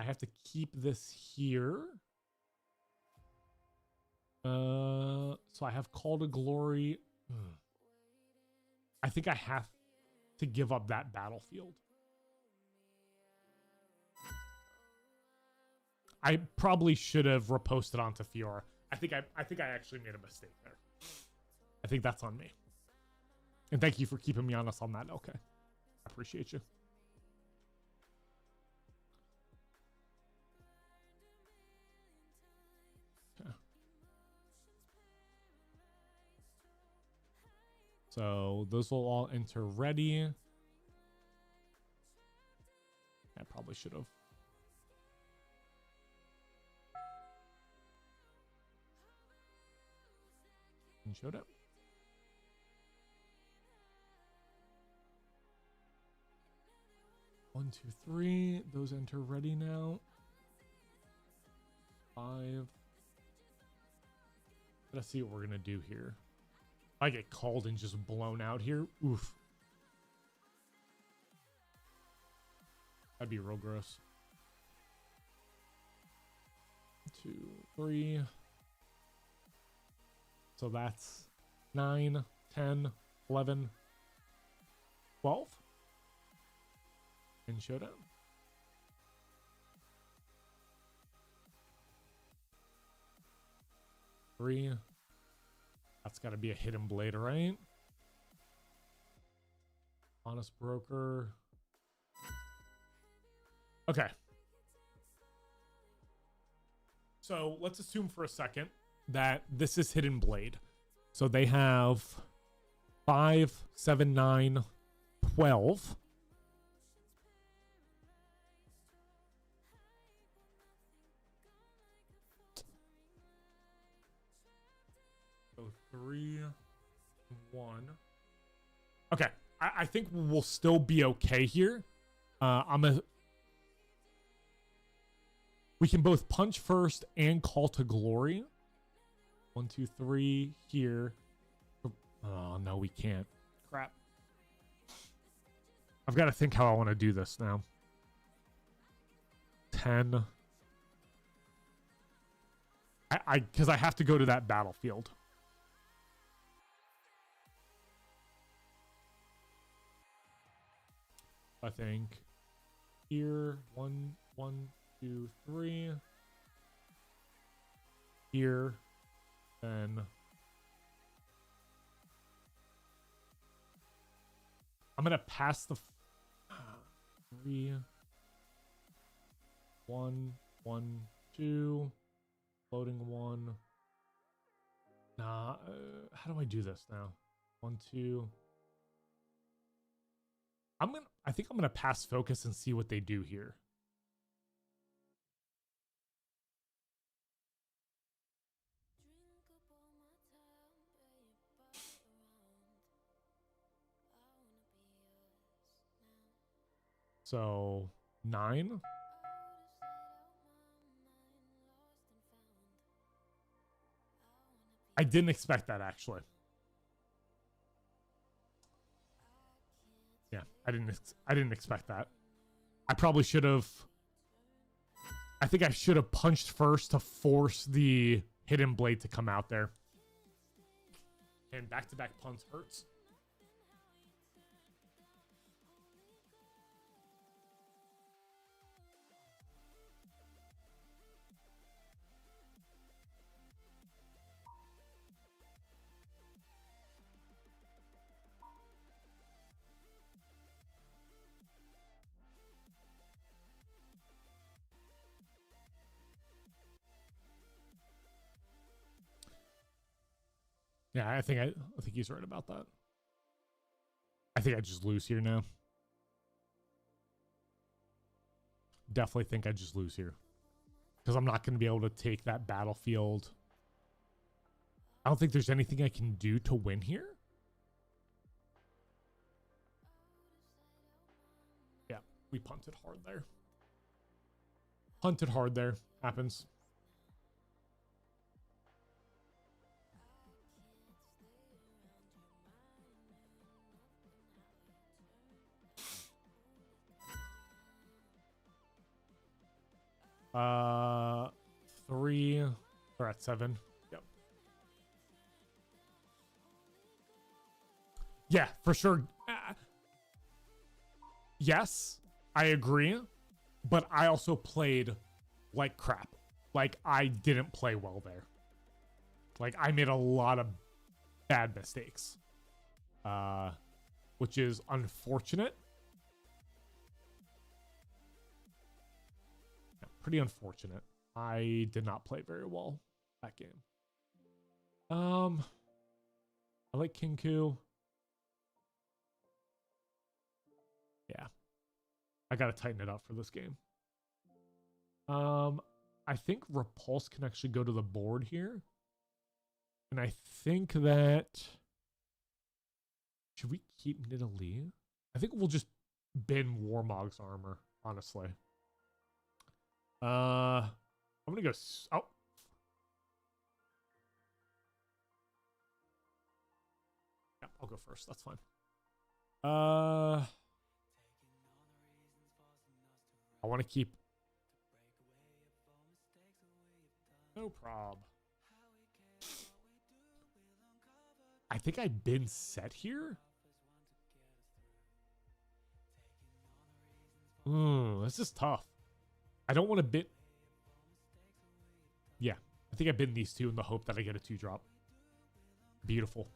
have to keep this here. So I have Call to Glory. I think I have to give up that battlefield. I probably should have reposted onto Fiora. I think I actually made a mistake there. I think that's on me. And thank you for keeping me honest on that. Okay. I appreciate you. Okay. So those will all enter ready. I probably should have. And showed up. One, 2, 3. Those enter ready now. 5. Let's see what we're gonna do here. I get called and just blown out here. Oof. That'd be real gross. 2, 3. So that's 9, 10, 11, 12. In showdown. Three. That's got to be a hidden blade, right? Honest broker. Okay. So let's assume for a second that this is hidden blade. So they have 5, 7, 9, 12. So 3, 1. Okay, I think we'll still be okay here. We can both punch first and call to glory. 1, 2, 3 here. Oh no, we can't. Crap. I've got to think how I want to do this now. 10. Because I have to go to that battlefield. I think here, 1, 1, 2, 3. Here, then I'm gonna pass the 3, 1, 1, 2, loading 1. Nah, how do I do this now? 1, 2. I think I'm gonna pass focus and see what they do here. So 9. I didn't expect that actually. Yeah, I didn't expect that. I probably should have. I think I should have punched first to force the hidden blade to come out there. And back-to-back punts hurts. Yeah, I think he's right about that. I think I just lose here now. Definitely think I just lose here. Because I'm not going to be able to take that battlefield. I don't think there's anything I can do to win here. Yeah, we punted hard there. Punted hard there. Happens. Uh, 3. We're at 7. Yep. Yeah, for sure. Yes, I agree. But I also played like crap. Like, I didn't play well there. Like, I made a lot of bad mistakes. Which is unfortunate. Pretty unfortunate. I did not play very well that game. I like Kinku. Yeah. I gotta tighten it up for this game. I think Repulse can actually go to the board here. And I think that... Should we keep Nidalee? I think we'll just bin Warmog's armor, honestly. I'm gonna go... Oh. Yeah, I'll go first. That's fine. I want to keep... No prob. I think I've been set here. This is tough. I don't want to bid. Yeah, I think I bid these two in the hope that I get a 2-drop. Beautiful.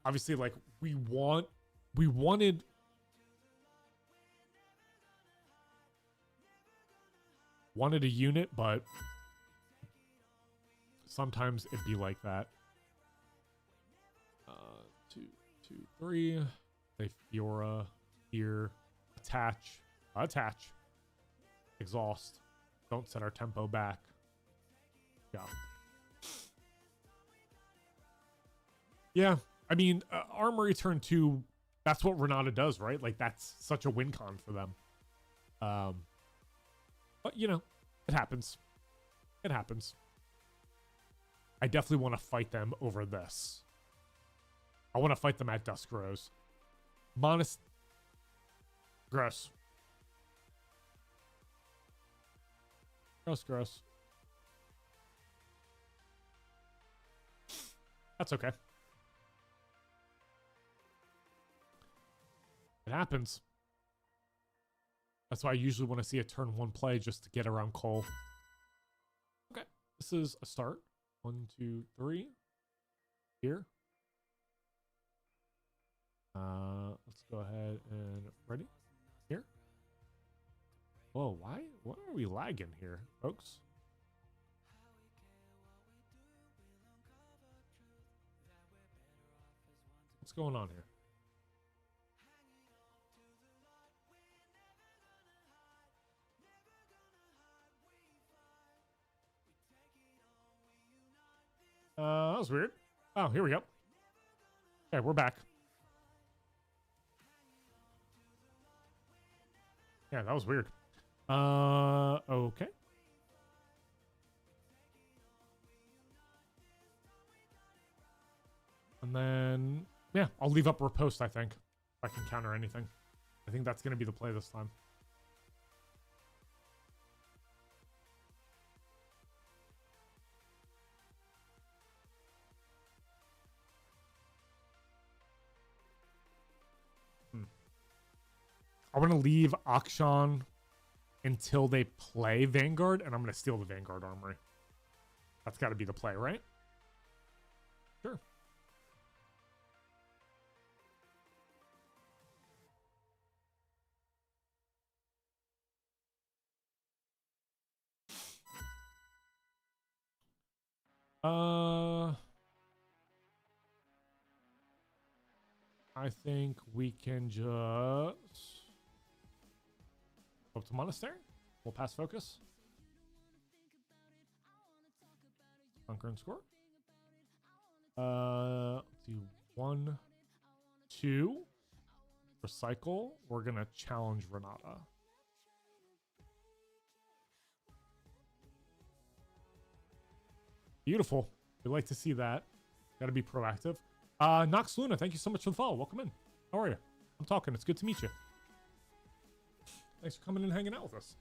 Obviously, like, we wanted... Wanted a unit, but sometimes it'd be like that. 2, 2, 3. Play Fiora here. Attach. Attach. Exhaust. Don't set our tempo back. Yeah. Yeah. I mean, Armory turn 2, that's what Renata does, right? Like, that's such a win con for them. But, you know, it happens. It happens. I definitely want to fight them over this. I want to fight them at Dusk Rose. Gross. Gross. That's okay. It happens. That's why I usually want to see a turn 1 play just to get around Cole. Okay, this is a start. 1, 2, 3. Here. Let's go ahead and ready. Here. Whoa, why are we lagging here, folks? What's going on here? That was weird. Oh, here we go. Okay, we're back. Yeah, that was weird. Okay. And then, yeah, I'll leave up riposte, I think. If I can counter anything. I think that's going to be the play this time. I want to leave Akshan until they play Vanguard, and I'm going to steal the Vanguard Armory. That's got to be the play, right? Sure. I think we can just up to Monastery. We'll pass focus. Conquer and score. Let's do 1, 2. Recycle. We're gonna challenge Renata. Beautiful. We like to see that. Gotta be proactive. Nox Luna, thank you so much for the follow. Welcome in. How are you? I'm talking. It's good to meet you. Thanks for coming and hanging out with us.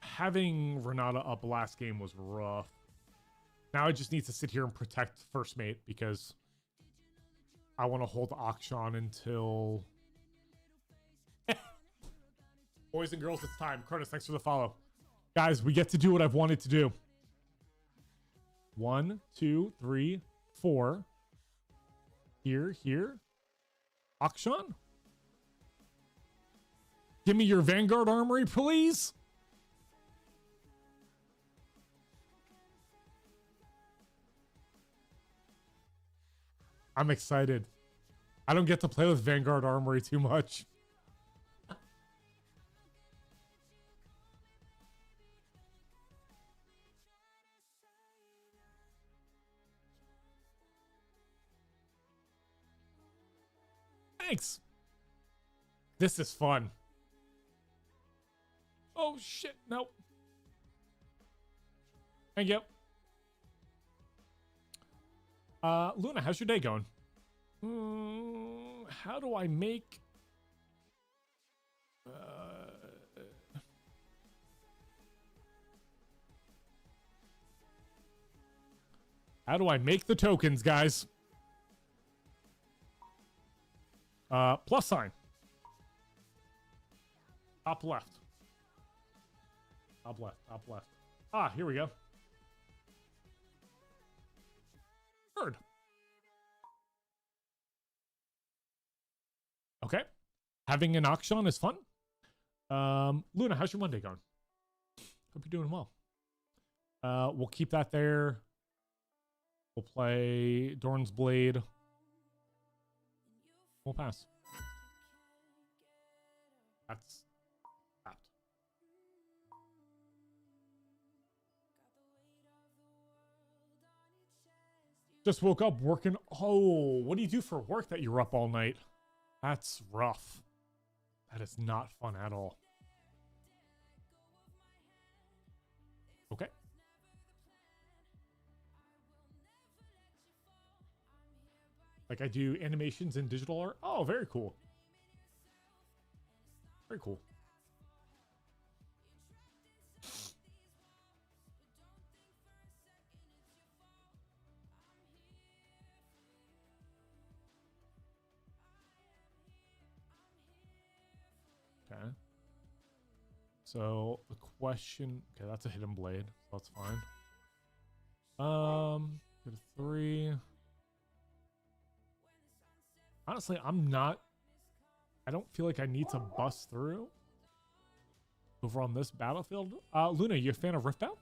Having Renata up last game was rough. Now I just need to sit here and protect first mate because I want to hold Akshan until... Boys and girls, it's time. Cronus, thanks for the follow. Guys, we get to do what I've wanted to do. 1, 2, 3, 4. Here. Akshan? Give me your Vanguard Armory, please. I'm excited. I don't get to play with Vanguard Armory too much. Thanks. This is fun. Oh shit, no. Thank you. Luna, how's your day going? How do I make... How do I make the tokens, guys? Plus sign. Top left. Top left, top left. Ah, here we go. Bird. Okay. Having an Akshan is fun. Luna, how's your Monday going? Hope you're doing well. We'll keep that there. We'll play Dorn's Blade. We'll pass. That's that. Just woke up working. Oh, what do you do for work that you're up all night? That's rough. That is not fun at all. Okay. Like I do animations and digital art. Oh, very cool. Very cool. So the question, okay, that's a hidden blade, so that's fine. Get a 3. Honestly, I don't feel like I need to bust through over on this battlefield. Luna, you a fan of Riftbound?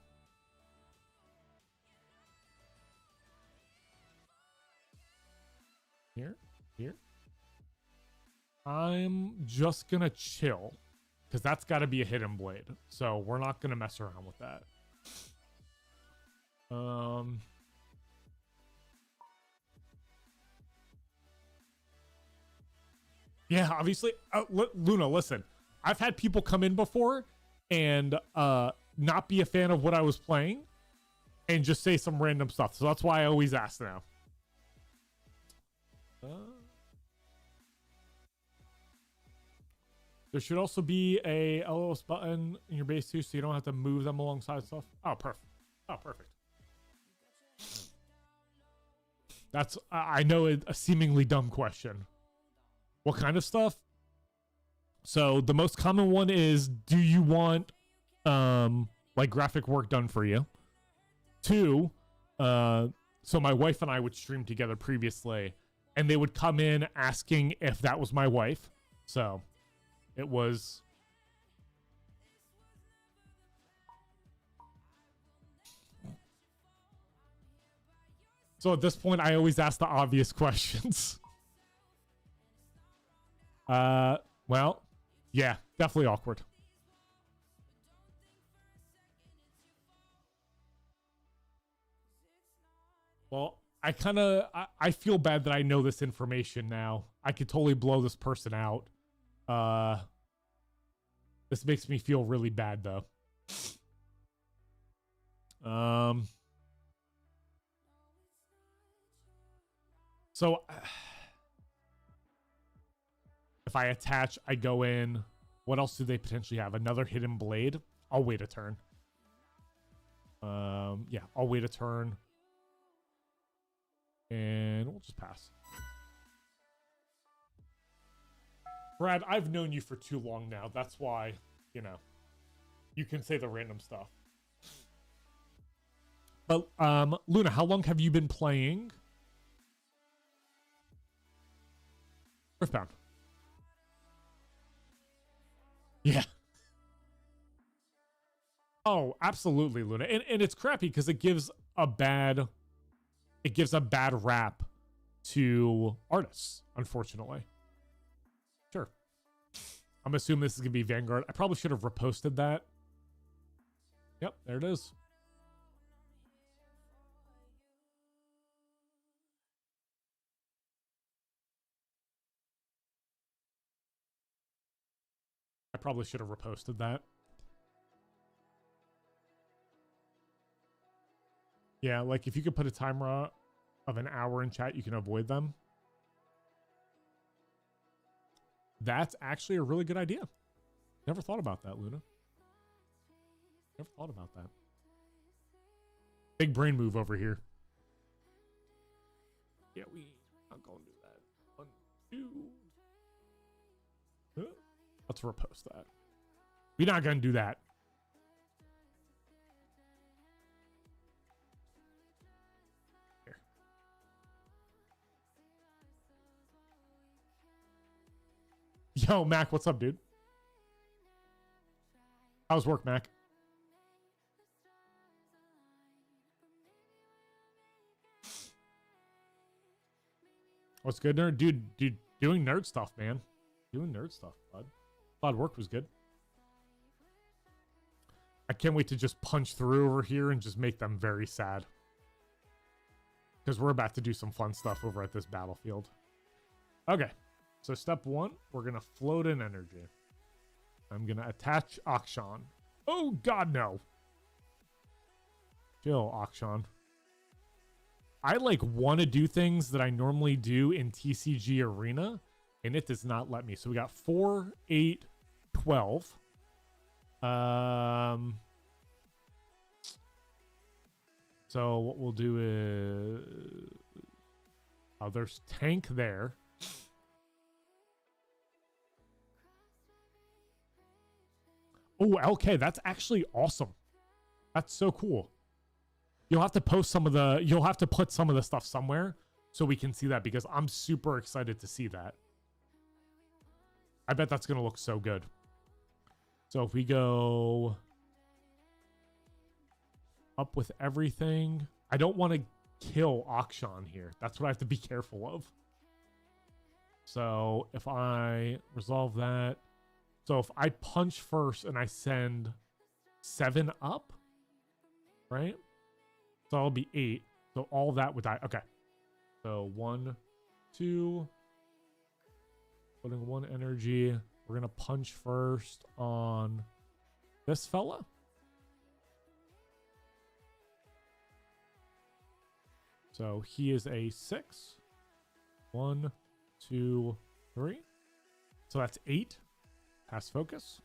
Here. I'm just gonna chill, because that's got to be a hidden blade. So we're not gonna mess around with that. Yeah, obviously. Luna, listen. I've had people come in before and not be a fan of what I was playing and just say some random stuff. So that's why I always ask now. There should also be a LOS button in your base too, so you don't have to move them alongside stuff. Oh, perfect. Oh, perfect. That's, I know, a seemingly dumb question. What kind of stuff? So the most common one is, do you want like graphic work done for you? 2, so my wife and I would stream together previously, and they would come in asking if that was my wife. So it was so at this point I always ask the obvious questions. Well, yeah, definitely awkward. Well, I feel bad that I know this information now. I could totally blow this person out. This makes me feel really bad though. So if I attach, I go in. What else do they potentially have? Another hidden blade? I'll wait a turn. Yeah, I'll wait a turn. And we'll just pass. Brad, I've known you for too long now. That's why, you know, you can say the random stuff. But, Luna, how long have you been playing Riftbound? Yeah. Oh, absolutely, Luna. And it's crappy because it gives a bad rap to artists, unfortunately. Sure. I'm assuming this is gonna be Vanguard. I probably should have reposted that. Yep, there it is. I probably should have reposted that. Yeah, like if you could put a timer of an hour in chat, you can avoid them. That's actually a really good idea. Never thought about that, Luna. Never thought about that. Big brain move over here. Yeah, we not gonna do that. 1, 2. Let's repost that. We're not gonna do that. Here. Yo, Mac, what's up, dude? How's work, Mac? What's good, nerd? Dude, doing nerd stuff, man. Doing nerd stuff, bud. Thought work was good. I can't wait to just punch through over here and just make them very sad. Because we're about to do some fun stuff over at this battlefield. Okay. So step 1, we're going to float in energy. I'm going to attach Akshan. Oh, God, no. Chill, Akshan. I want to do things that I normally do in TCG Arena, and it does not let me. So we got 4, 8, 12. So what we'll do is, oh, there's tank there. Oh, okay, that's actually awesome. That's so cool. You'll have to post some of the, you'll have to put some of the stuff somewhere so we can see that, because I'm super excited to see that. I bet that's going to look so good. So if we go up with everything, I don't want to kill Akshan here. That's what I have to be careful of. So if I resolve that, so if I punch first and I send 7 up, right? So I'll be 8. So all that would die. Okay. So 1, 2. Putting 1 energy. We're going to punch first on this fella. So he is a 6. 1, 2, 3. So that's 8. Pass focus.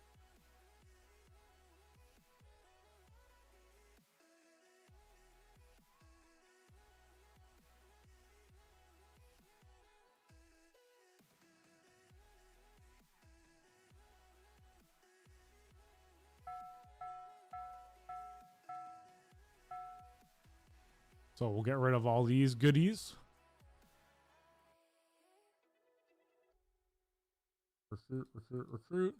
So we'll get rid of all these goodies. Recruit, recruit, recruit.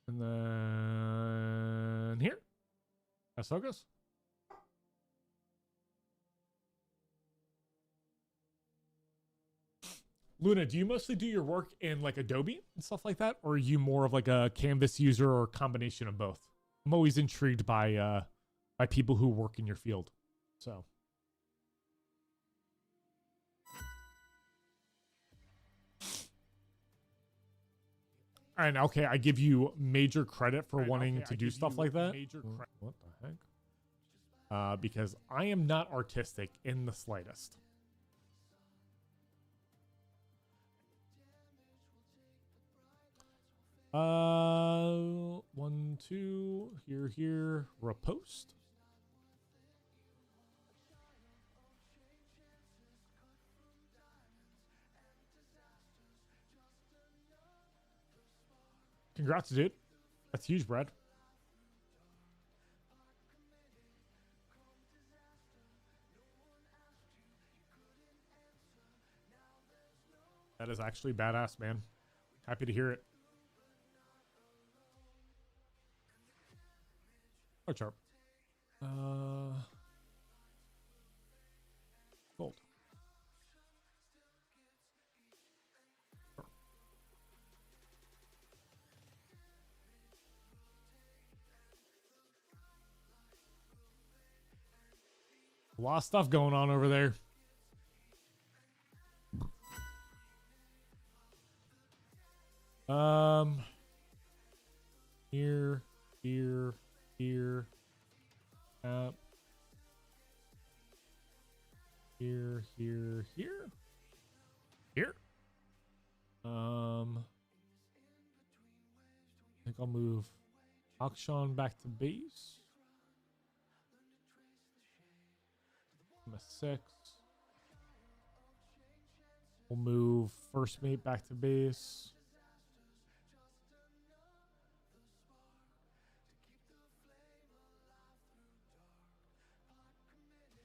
And then here. Let's focus. Luna, do you mostly do your work in like Adobe and stuff like that? Or are you more of like a Canvas user or a combination of both? I'm always intrigued by people who work in your field. So. And okay, I give you major credit for wanting to do stuff like that. What the heck? Because I am not artistic in the slightest. One, two, here, repost. Congrats, dude. That's huge, Brad. That is actually badass, man. Happy to hear it. Oh, sharp. Gold. A lot of stuff going on over there. Here, up. Here. I think I'll move Akshan back to base. I'm a 6. We'll move first mate back to base.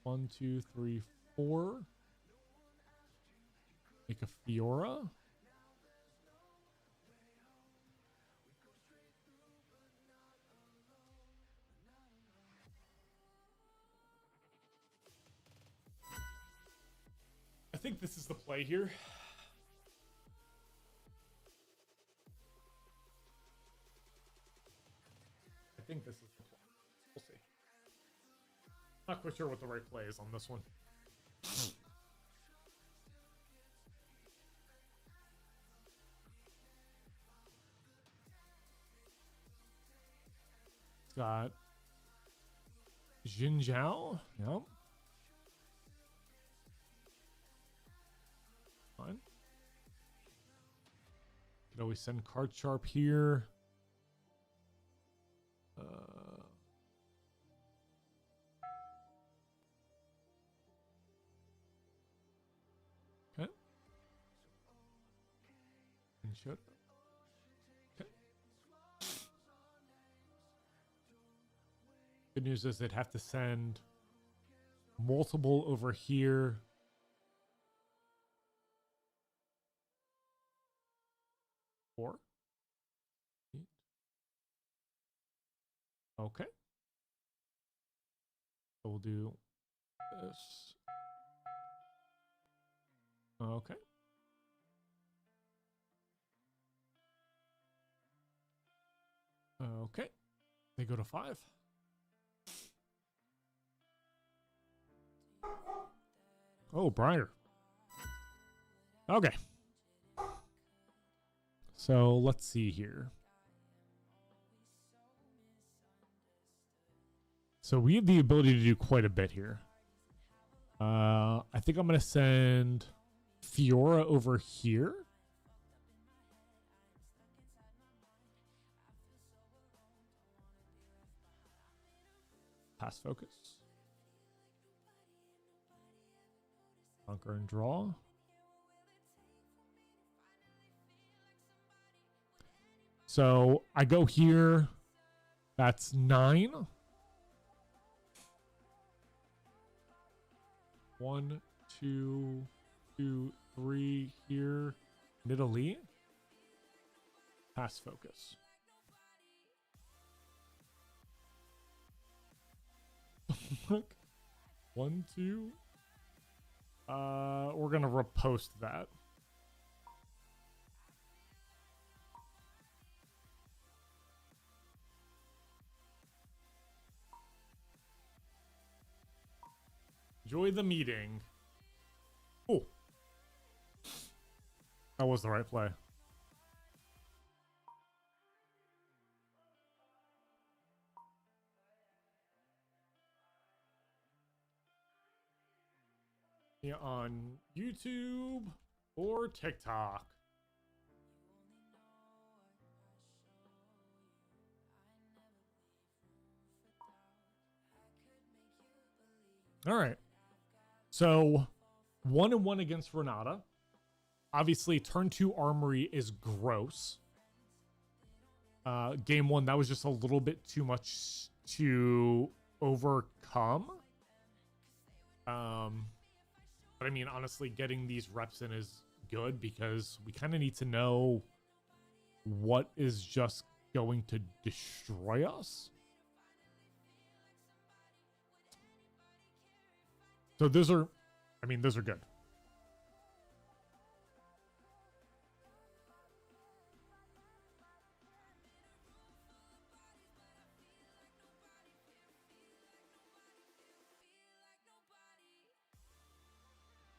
One, 2, 3, 4. Make a Fiora. I think this is the play here. I think this is the play. We'll see. Not quite sure what the right play is on this one. It's got Jin Zhao. Yep. Fine. Could always send Card Sharp here. Okay. And should. Okay. Good news is they'd have to send multiple over here. Four. Okay. So we'll do this. Okay. Okay. They go to 5. Oh, Briar. Okay. So let's see here. So we have the ability to do quite a bit here. I think I'm going to send Fiora over here. Pass focus. Conquer and draw. So I go here. That's 9. 1, 2, 2, 3 here. Nidalee. Pass focus. Look. 1, 2. We're gonna repost that. Enjoy the meeting. Oh, that was the right play. Yeah, on YouTube or TikTok. All right. So 1-1 against Renata. Obviously, turn 2 Armory is gross. Game 1, that was just a little bit too much to overcome. But I mean, honestly, getting these reps in is good because we kind of need to know what is just going to destroy us. So those are, I mean, those are good.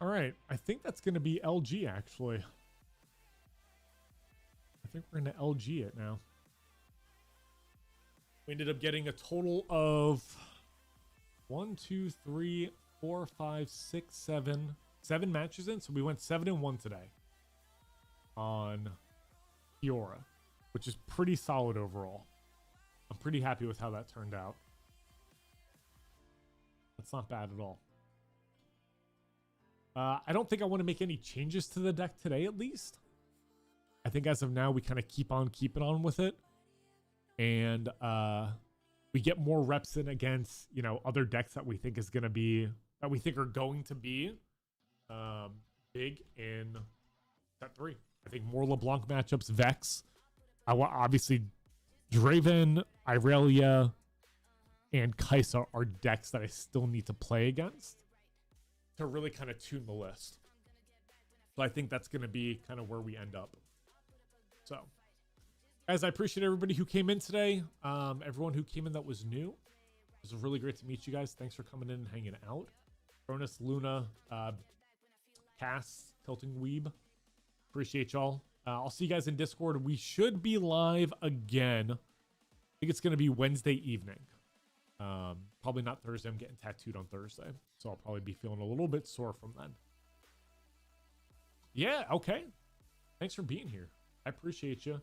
All right, I think that's going to be LG, actually. I think we're going to LG it now. We ended up getting a total of 1, 2, 3, 4, 5, 6, 7 matches in. So we went 7-1 today on Fiora, which is pretty solid overall. I'm pretty happy with how that turned out. That's not bad at all. I don't think I want to make any changes to the deck today, at least. I think as of now, we kind of keep on keeping on with it. And we get more reps in against, you know, other decks that we think is going to be, that we think are going to be big in set 3. I think more LeBlanc matchups, Vex. Obviously, Draven, Irelia, and Kai'Sa are decks that I still need to play against to really kind of tune the list. So I think that's going to be kind of where we end up. So, guys, I appreciate everybody who came in today. Everyone who came in that was new. It was really great to meet you guys. Thanks for coming in and hanging out. Cronus, Luna, Cass, Tilting Weeb. Appreciate y'all. I'll see you guys in Discord. We should be live again. I think it's going to be Wednesday evening. Probably not Thursday. I'm getting tattooed on Thursday, so I'll probably be feeling a little bit sore from then. Yeah, okay. Thanks for being here. I appreciate you.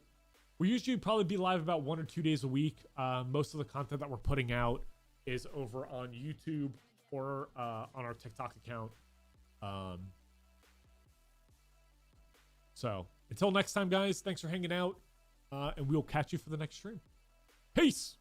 We usually probably be live about 1 or 2 days a week. Most of the content that we're putting out is over on YouTube or on our TikTok account. So until next time, guys, thanks for hanging out, and we'll catch you for the next stream. Peace.